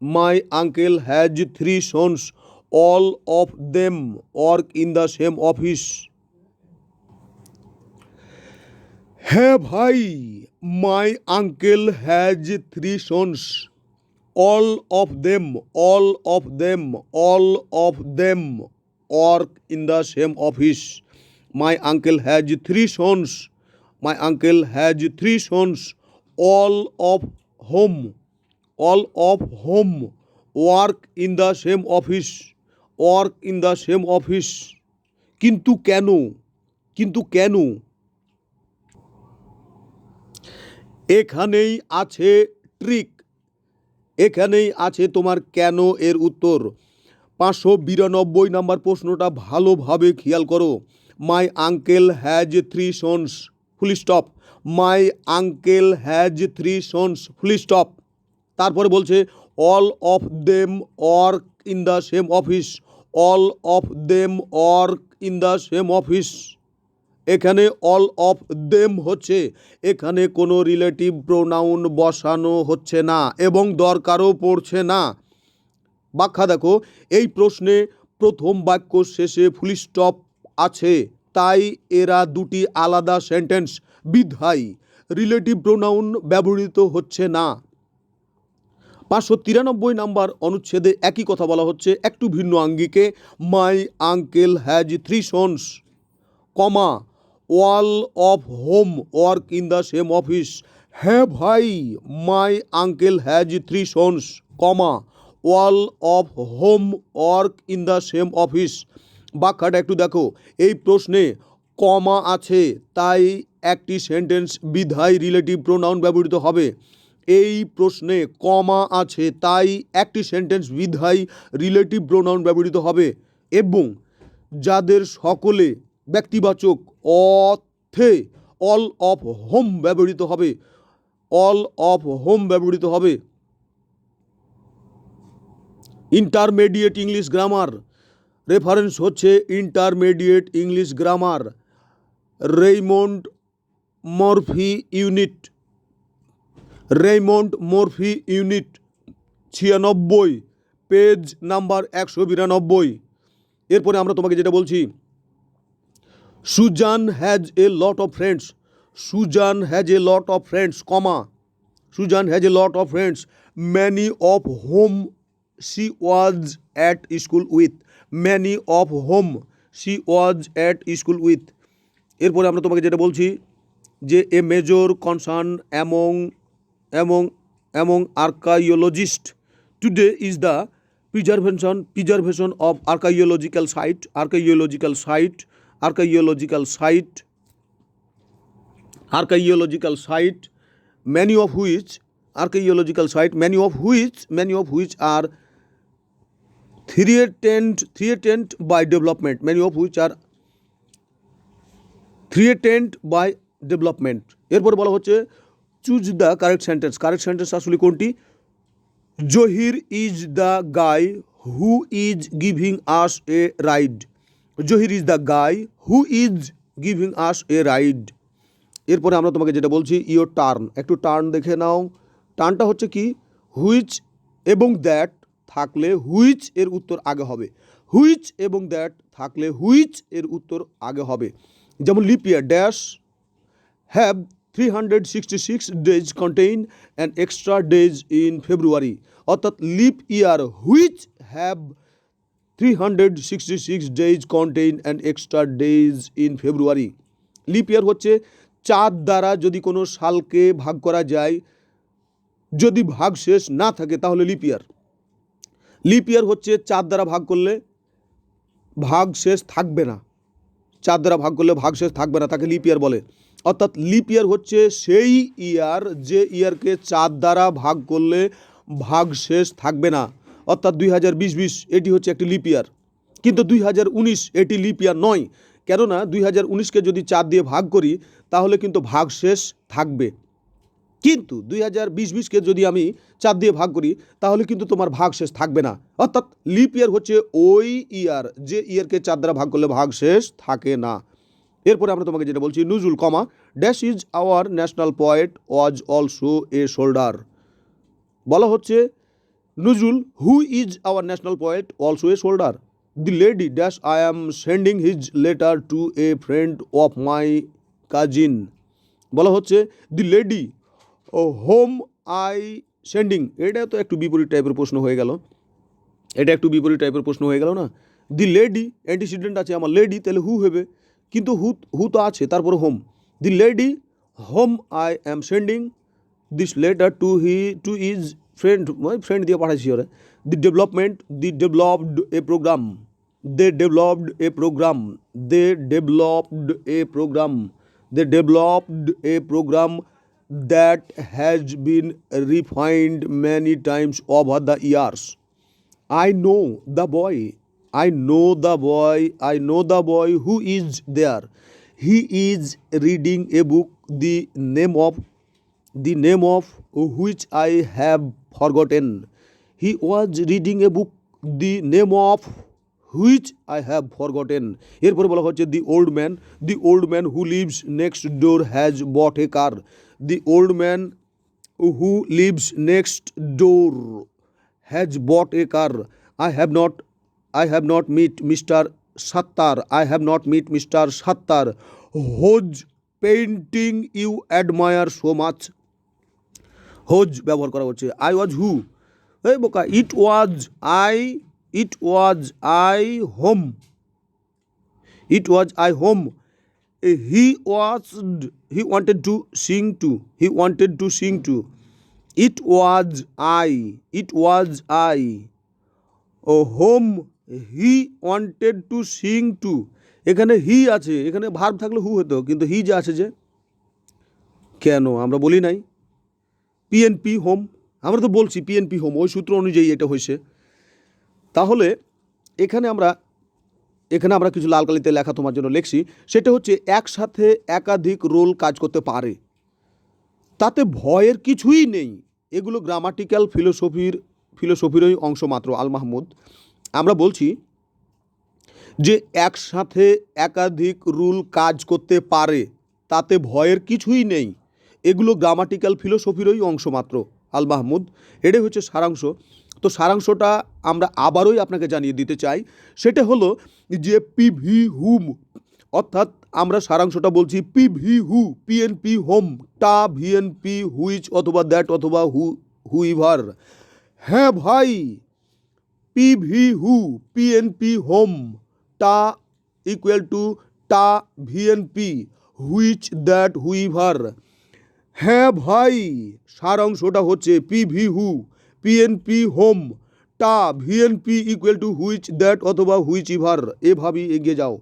My uncle has 3 sons, all of them work in the same office. হ্যাঁ ভাই, মাই uncle has 3 sons, all of them, all of them, all of them work in the same office. My uncle has 3 sons. My uncle has 3 sons, all of whom work in the same office. Work in the same office. কিন্তু কেন? কিন্তু কেন? এখানেই আছে ট্রিক, এখানেই আছে তোমার কেন এর উত্তর। 592 নম্বর প্রশ্নটা ভালোভাবে খেয়াল করো। মাই uncle has 3 sons, full stop. My uncle has 3 sons, full stop. তারপরে বলছে all of them work in the same office. All of them work in the same office. এখানে অল অফ দেম হচ্ছে, এখানে কোনো রিলেটিভ প্রোনাউন বসানো হচ্ছে না এবং দরকারও পড়ছে না। ব্যাখ্যা দেখো, এই প্রশ্নে প্রথম বাক্য শেষে ফুল স্টপ আছে, তাই এরা দুটি আলাদা সেন্টেন্স, বিধায় রিলেটিভ প্রোনাউন ব্যবহৃত হচ্ছে না। 593 নম্বর অনুচ্ছেদে একই কথা বলা হচ্ছে, একটু ভিন্ন আঙ্গিকে। মাই uncle has 3 sons, comma, all of home work in the same office. হ্যাঁ ভাই, মাই uncle has 3 sons, comma, all of home work in the same office. ব্যাখ্যাটা একটু দেখো, এই প্রশ্নে কমা আছে, তাই একটি সেন্টেন্স, বিধায় রিলেটিভ প্রোনাউন ব্যবহৃত হবে। এই প্রশ্নে কমা আছে, তাই একটি সেন্টেন্স, বিধায় রিলেটিভ প্রোনাউন ব্যবহৃত হবে। এবং যাদের সকলে ব্যক্তিবাচক অর্থে অল অফ হোম ব্যবহৃত হবে, অল অফ হোম ব্যবহৃত হবে। ইন্টারমিডিয়েট ইংলিশ গ্রামার, রেফারেন্স হচ্ছে intermediate English grammar, Raymond Murphy unit, Raymond Murphy unit 96, page number 192। এরপরে আমরা তোমাকে যেটা বলছি, Susan has a lot of friends. Susan has a lot of friends, comma, Susan has a lot of friends, many of whom she was at school with. Many of whom she was at school with. এরপরে আমরা তোমাকে যেটা বলছি যে a major concern among archaeologist today is the preservation of archaeological site, many of which are threatened by development, এরপরে বলা হচ্ছে চুজ দ্য কারেক্ট সেন্টেন্স আসলে কোনটি? Zahir is the guy who is giving us A ride. এরপরে আমরা তোমাকে যেটা বলছি ইয়োর টার্ন, একটু টার্ন দেখে নাও। টার্নটা হচ্ছে কি? হুইচ এবং দ্যাট থাকলে হুইচ এর উত্তর আগে হবে, যেমন lip year dash have 366 days contain an extra days in February, অর্থাৎ lip year which have 366 days contain an extra days in February। Lip ইয়ার হচ্ছে 4 দ্বারা যদি কোনো সালকে ভাগ করা যায়, যদি ভাগ শেষ না থাকে তাহলে লিপ ইয়ার হচ্ছে 4 দ্বারা ভাগ করলে ভাগ শেষ থাকবে না, তাকে লিপ ইয়ার বলে। অর্থাৎ লিপ ইয়ার হচ্ছে সেই ইয়ার যে ইয়ারকে 4 দ্বারা ভাগ করলে ভাগ শেষ থাকবে না, অর্থাৎ 2020 এটি হচ্ছে একটি লিপ ইয়ার। কিন্তু 2019 এটি লিপ ইয়ার নয়, কেননা 2019কে যদি 4 দিয়ে ভাগ করি তাহলে কিন্তু ভাগ শেষ থাকবে, কিন্তু 2020কে যদি আমি 4 দিয়ে ভাগ করি তাহলে কিন্তু তোমার ভাগ শেষ থাকবে না। অর্থাৎ লিপ ইয়ার হচ্ছে ওই ইয়ার যে ইয়ারকে 4 দ্বারা ভাগ করলে ভাগ শেষ থাকে না। এরপরে আমরা তোমাকে যেটা বলছি Nazrul comma dash is our national poet was also a soldier. বলা হচ্ছে Nazrul who is our national poet also a soldier. The lady dash I am sending his letter to a friend of my cousin. বলা হচ্ছে the lady whom I sending, এটা তো একটু বিপরীত টাইপের প্রশ্ন হয়ে গেল, না? দি লেডি অ্যান্টিসিডেন্ট আছে আমার লেডি, তাহলে হু হবে, কিন্তু হু তো আছে, তারপরে whom. The lady whom I am sending this letter to is friend দিয়ে পাঠাইছি ওরা। The developed a program that has been refined many times over the years. I know the boy who is there. He is reading a book, the name of which I have forgotten. He was reading a book, the name of which I have forgotten. এরপরে বলা হচ্ছে the old man who lives next door has bought a car. The old man who lives next door has bought a car. I have not met Mr. Sattar, whose painting you admire so much. Whose ব্যবহার করা হচ্ছে I was who, এই বোকা, it was I home. He wanted to sing to. It was I whom he wanted to sing to. এখানে হি আছে, এখানে ভার্ব থাকলে হু হতো, কিন্তু হি যে আছে যে, কেন আমরা বলি নাই পিএনপি হোম? আমরা তো বলছি পিএনপি হোম, ওই সূত্র অনুযায়ী এটা হয়েছে। তাহলে এখানে আমরা কিছু লাল কালিতে লেখা তোমার জন্য লিখছি, সেটা হচ্ছে একসাথে একাধিক রোল কাজ করতে পারে, তাতে ভয়ের কিছুই নেই। এগুলো গ্রামাটিক্যাল ফিলোসফিরই অংশ মাত্র। আল মাহমুদ, আমরা বলছি যে একসাথে একাধিক রুল কাজ করতে পারে, তাতে ভয়ের কিছুই নেই, এগুলো গ্রামাটিক্যাল ফিলোসফিরই অংশ মাত্র। আল মাহমুদ, এটাই হচ্ছে সারাংশ। তো সারাংশটা আমরা আবারই আপনাকে জানিয়ে দিতে চাই, সেটা হলো যে পিভি হুম, অর্থাৎ আমরা সারাংশটা বলছি পিভি হু, পিএনপি হোম, টা ভিএনপি হুইচ অথবা দ্যাট অথবা হুইভার। হ্যাঁ ভাই, পিভি হু পিএনপি হোম, টা ইকুয়াল টু টা ভিএনপি হুইচ দ্যাট হুইভার। হ্যাঁ ভাই, সারাংশটা হচ্ছে পিভি হু পিএনপি হোম, টা VNP equal to which that অথবা হুইচ ইভার, এভাবেই এগিয়ে যাও।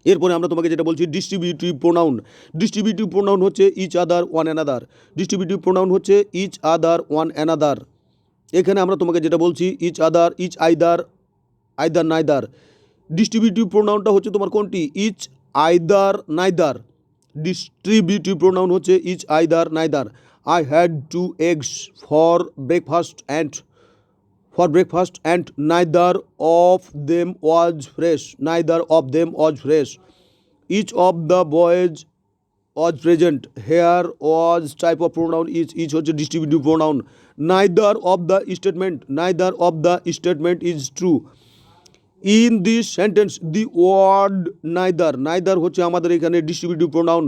এরপরে আমরা তোমাকে যেটা বলছি ডিস্ট্রিবিউটিভ প্রোনাউন। ডিস্ট্রিবিউটিভ প্রোনাউন হচ্ছে each other one another. Distributive pronoun হচ্ছে ইচ আদার ওয়ান অ্যানাদার। এখানে আমরা তোমাকে যেটা বলছি each other, each either, either neither. Distributive প্রোনাউনটা হচ্ছে তোমার কোনটি? Each either neither. Distributive pronoun হচ্ছে each either neither. I had 2 eggs for breakfast and neither of them was fresh. Neither of them was fresh. Each of the boys was present. Here was type of pronoun each. Each হচ্ছে distributive pronoun. Neither of the statement is true. In this sentence the word neither. Neither হচ্ছে আমাদের এখানে distributive pronoun.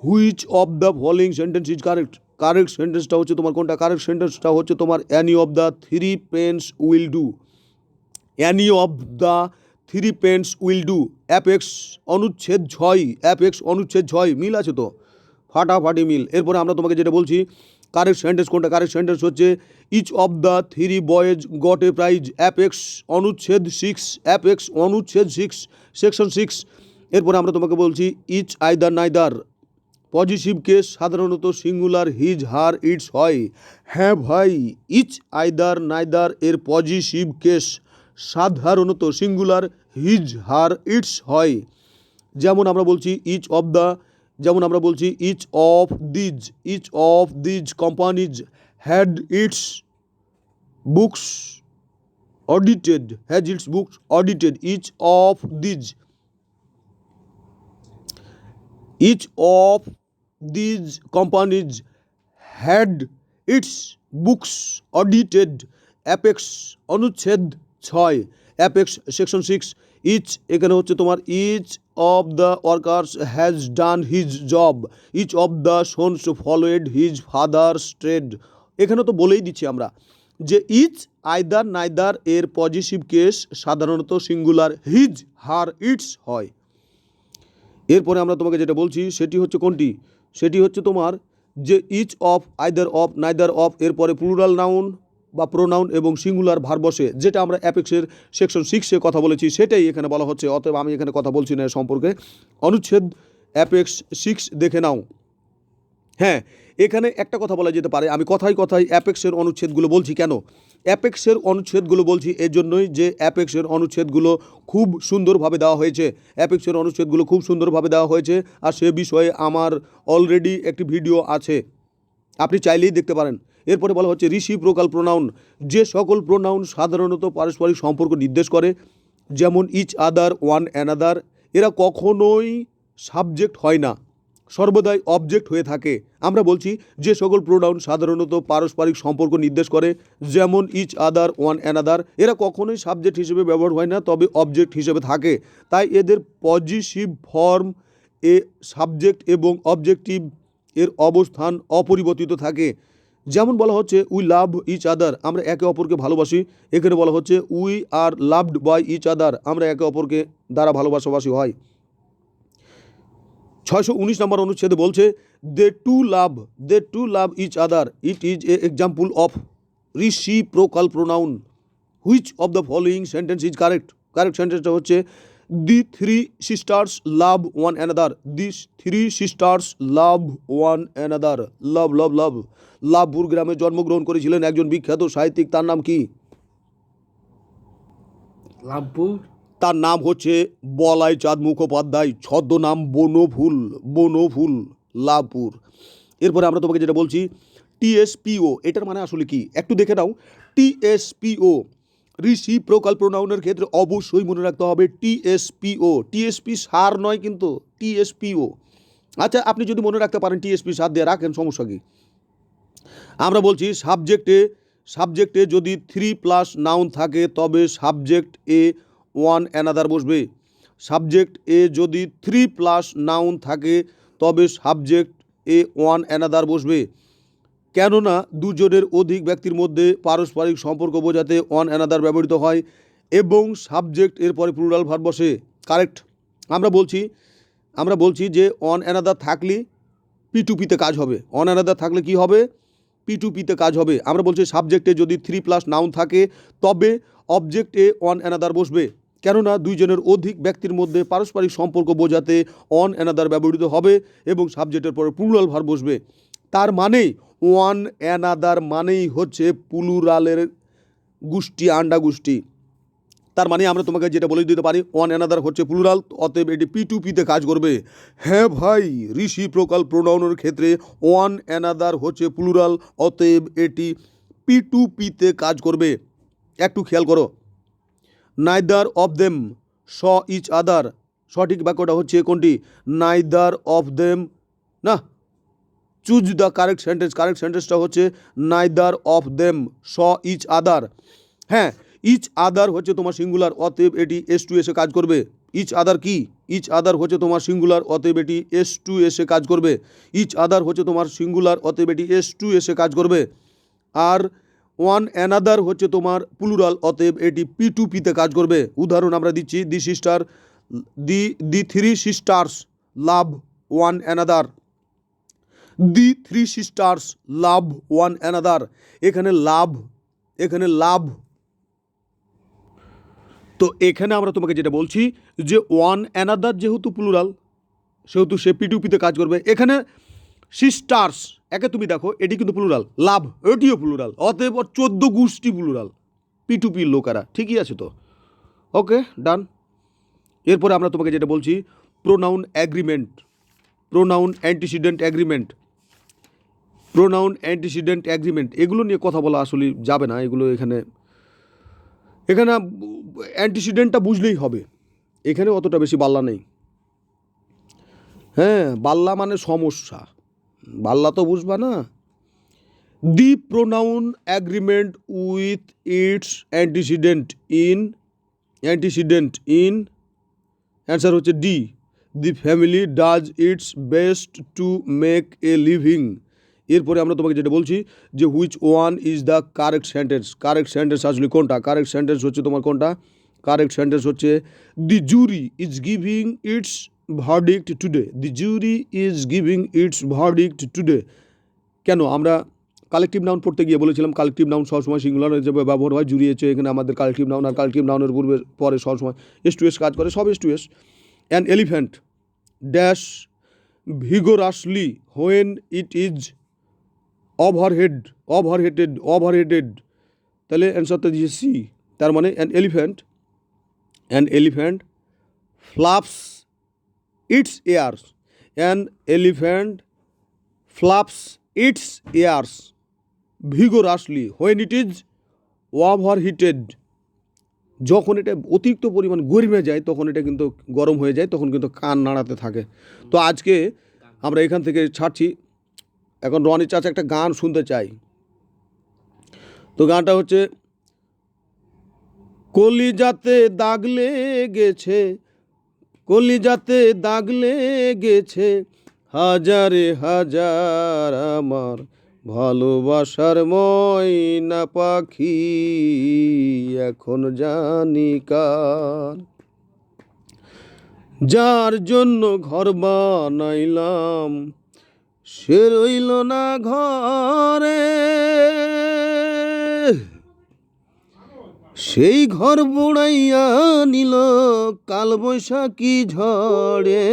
Which of the following sentence is correct. Correct সেন্টেন্সটা হচ্ছে তোমার কোনটা? কারেক্ট সেন্টেন্সটা হচ্ছে তোমার any of the three pens will do. Any of the three pens will do. Apex অনুচ্ছেদ 6, অ্যাপেক্স অনুচ্ছেদ 6 মিল আছে তো? ফাটাফাটি মিল। এরপরে আমরা তোমাকে যেটা বলছি কারেক্ট সেন্টেন্স কোনটা? কারেক্ট সেন্টেন্স হচ্ছে each of the three boys got a prize. Apex অনুচ্ছেদ 6, অ্যাপেক্স অনুচ্ছেদ 6, সেকশন 6। এরপরে আমরা তোমাকে বলছি each either neither. Positive case সাধারণত সিঙ্গুলার হিজ হার ইটস হয়। হ্যাঁ ভাই, ইচ আইদার নাইদার এর পজিটিভ কেস সাধারণত সিঙ্গুলার হিজ হার ইটস হয়। যেমন আমরা বলছি ইচ অফ দ্য, যেমন আমরা বলছি each of these companies had its books audited. Each of these companies had its books audited. Apex অনুচ্ছেদ 6, অ্যাপেক্স সেকশন 6। ইচ এখানে হচ্ছে তোমার each of the workers has done his job. Each of the sons followed his father's trade. এখানে তো বলেই দিচ্ছি আমরা যে ইচ আইদার নাইদার এর পজিটিভ কেস সাধারণত সিঙ্গুলার হিজ হার ইটস হয়। এরপরে আমরা তোমাকে যেটা বলছি সেটি হচ্ছে কোনটি? সেটি হচ্ছে তোমার যে each of, either of, neither of এরপরে প্লুরাল নাউন বা প্রোনাউন এবং সিঙ্গুলার ভার্ব বসে, যেটা আমরা অ্যাপেক্সের সেকশন 6-এ কথা বলেছি সেটাই এখানে বলা হচ্ছে। অতএব আমি এখানে কথা বলছি না এর সম্পর্কে। অনুচ্ছেদ অ্যাপেক্স 6 দেখে নাও। হ্যাঁ, এখানে একটা কথা বলা যেতে পারে, আমি কথায় অ্যাপেক্সের অনুচ্ছেদগুলো বলছি কেন? অ্যাপেক্সের অনুচ্ছেদগুলো বলছি এর জন্যই যে অ্যাপেক্সের অনুচ্ছেদগুলো খুব সুন্দরভাবে দেওয়া হয়েছে। অ্যাপেক্সের অনুচ্ছেদগুলো খুব সুন্দরভাবে দেওয়া হয়েছে, আর সে বিষয়ে আমার অলরেডি একটি ভিডিও আছে, আপনি চাইলেই দেখতে পারেন। এরপরে বলা হচ্ছে রিসিপ্রোকাল প্রোনাউন। যে সকল প্রোনাউন সাধারণত পারস্পরিক সম্পর্ক নির্দেশ করে, যেমন ইচ আদার, ওয়ান অ্যানাদার, এরা কখনোই সাবজেক্ট হয় না, সর্বদাই অবজেক্ট হয়ে থাকে। আমরা বলছি যে সকল প্রোনাউন সাধারণত পারস্পরিক সম্পর্ক নির্দেশ করে, যেমন ইচ আদার, ওয়ান অ্যানাদার, এরা কখনোই সাবজেক্ট হিসেবে ব্যবহার হয় না, তবে অবজেক্ট হিসেবে থাকে। তাই এদের পজিটিভ ফর্ম এ সাবজেক্ট এবং অবজেক্টিভ এর অবস্থান অপরিবর্তিত থাকে। যেমন বলা হচ্ছে উই লাভ ইচ আদার, আমরা একে অপরকে ভালোবাসি। এখানে বলা হচ্ছে we are loved by each other, আমরা একে অপরকে দ্বারা ভালোবাসাবাসী হয়। 619 নম্বর অনুচ্ছেদে বলছে they too love each other. It is a example of reciprocal pronoun. Which of the following sentence is correct? Correct সেন্টেন্সটা হচ্ছে the three sisters love one another. This three sisters love one another. Love. Labhpur গ্রামে জন্মগ্রহণ করেছিলেন একজন বিখ্যাত সাহিত্যিক, তার নাম কি? লাভপুর। তার নাম হচ্ছে বলাই চাঁদ মুখোপাধ্যায়, ছদ্মনাম বনফুল, লাভপুর। এরপরে আমরা তোমাকে যেটা বলছি টিএসপিও, এটার মানে আসলে কি একটু দেখে নাও। টিএসপিও রিসিপ্রোকাল প্রোনাউনের ক্ষেত্রে অবশ্যই মনে রাখতে হবে টিএসপিও। টিএসপি সার নয় কিন্তু, টিএসপিও। আচ্ছা, আপনি যদি মনে রাখতে পারেন টিএসপি সার দিয়ে রাখেন, সমস্যা কি? আমরা বলছি সাবজেক্টে যদি 3+ নাউন থাকে তবে সাবজেক্ট এ ওয়ান অ্যানাদার বসবে। সাবজেক্ট এ যদি 3+ নাউন থাকে তবে সাবজেক্ট এ ওয়ান অ্যানাদার বসবে, কেননা দুজনের অধিক ব্যক্তির মধ্যে পারস্পরিক সম্পর্ক বোঝাতে ওয়ান অ্যানাদার ব্যবহৃত হয় এবং সাবজেক্ট এরপরে প্লুরাল ভার্ব বসে। কারেক্ট। আমরা বলছি যে ওয়ান অ্যানাদার থাকলে P2P-তে কাজ হবে। ওয়ান অ্যানাদার থাকলে কি হবে? P2P-তে কাজ হবে। আমরা বলছি সাবজেক্টে যদি 3+ নাউন থাকে তবে অবজেক্টে অন অ্যানাদার বসবে, কেননা দুইজনের অধিক ব্যক্তির মধ্যে পারস্পরিক সম্পর্ক বোঝাতে অন অ্যানাদার ব্যবহৃত হবে এবং সাবজেক্টের পরে প্লুরাল ভার্ব বসবে। তার মানে ওয়ান অ্যানাদার মানেই হচ্ছে প্লুরালের গোষ্ঠী, আন্ডা গোষ্ঠী। তার মানে আমরা তোমাকে যেটা বলে দিতে পারি ওয়ান অ্যানাদার হচ্ছে প্লুরাল, অতএব এটি P2P-তে কাজ করবে। হ্যাঁ ভাই, রিসিপ্রোকাল প্রোনাউনের ক্ষেত্রে ওয়ান অ্যানাদার হচ্ছে প্লুরাল, অতএব এটি P2P-তে কাজ করবে। একটু খেয়াল করো, নাইদার অফ দেম স ইচ আদার, সঠিক বাক্যটা হচ্ছে কোনটি? নাইদার অফ দেম না, choose the correct sentence. Correct সেন্টেন্সটা হচ্ছে নাইদার অফ দেম স ইচ আদার। হ্যাঁ, ইচ আদার হচ্ছে তোমার সিঙ্গুলার, অতএব এটি S2 এসে কাজ করবে। ইচ আদার কি? ইচ আদার হচ্ছে তোমার সিঙ্গুলার, অতএব এটি S2 এসে কাজ করবে। ইচ আদার হচ্ছে তোমার সিঙ্গুলার, অতএব এটি S2 এসে কাজ করবে। আর ওয়ান অ্যানাদার হচ্ছে তোমার প্লুরাল, অতএব এটি P2P-তে কাজ করবে। উদাহরণ আমরা দিচ্ছি, দি three sisters love one another. দি three sisters love one another. এখানে লাভ। তো এখানে আমরা তোমাকে যেটা বলছি যে ওয়ান অ্যানাদার যেহেতু প্লুরাল সেহেতু সে P2P-তে কাজ করবে। এখানে সিস্টার্স, একে তুমি দেখো এটি কিন্তু প্লুরাল, লাভ এটিও প্লুরাল, অতএব 14 গোষ্ঠী প্লুরাল, P2P-র লোকেরা। ঠিকই আছে তো? ওকে, ডান। এরপরে আমরা তোমাকে যেটা বলছি pronoun agreement, pronoun antecedent agreement, এগুলো নিয়ে কথা বলা আসলে যাবে না। এগুলো এখানে অ্যান্টিসিডেন্টটা বুঝলেই হবে, এখানে অতটা বেশি বাল্লা নেই। হ্যাঁ, বাল্লা মানে সমস্যা, বাল্লা তো বুঝবা না। The pronoun agreement with its antecedent in answer হচ্ছে D. The family does its best to make a living. এরপরে আমরা তোমাকে যেটা বলছি যে which one is the correct sentence আসলে কোনটা? কারেক্ট সেন্টেন্স হচ্ছে তোমার কোনটা? কারেক্ট সেন্টেন্স হচ্ছে the jury is giving its verdict today. কেন? আমরা কালেকটিভ নাউন পড়তে গিয়ে বলেছিলাম কালেকটিভ নাউন সবসময় সিঙ্গুলার হিসেবে ব্যবহার হয়। জুরি হচ্ছে এখানে আমাদের কালেকটিভ নাউন, আর কালেকটিভ নাউনের পরে সবসময় S2S কাজ করে, সব S2S। An elephant dash vigorously when it is overheated, তাহলে অ্যান্সারটা দিয়েছে সি। তার মানে an elephant flaps its ears vigorously when it is overheated. যখন এটা অতিরিক্ত পরিমাণ গরমে যায় তখন এটা কিন্তু গরম হয়ে যায়, তখন কিন্তু কান নাড়াতে থাকে। তো আজকে আমরা এখান থেকে ছাড়ছি। এখন রনি চাচা একটা গান শুনতে চাই। তো গানটা হচ্ছে কলিজাতে দাগ লেগেছে হাজারে হাজার আমার ভালোবাসার ময়না পাখি, এখন জানি কার। যার জন্য ঘর বানাইলাম সে রইল না ঘরে, সেই ঘর বুড়াইয়া নিল কালবৈশাখী ঝড়ে।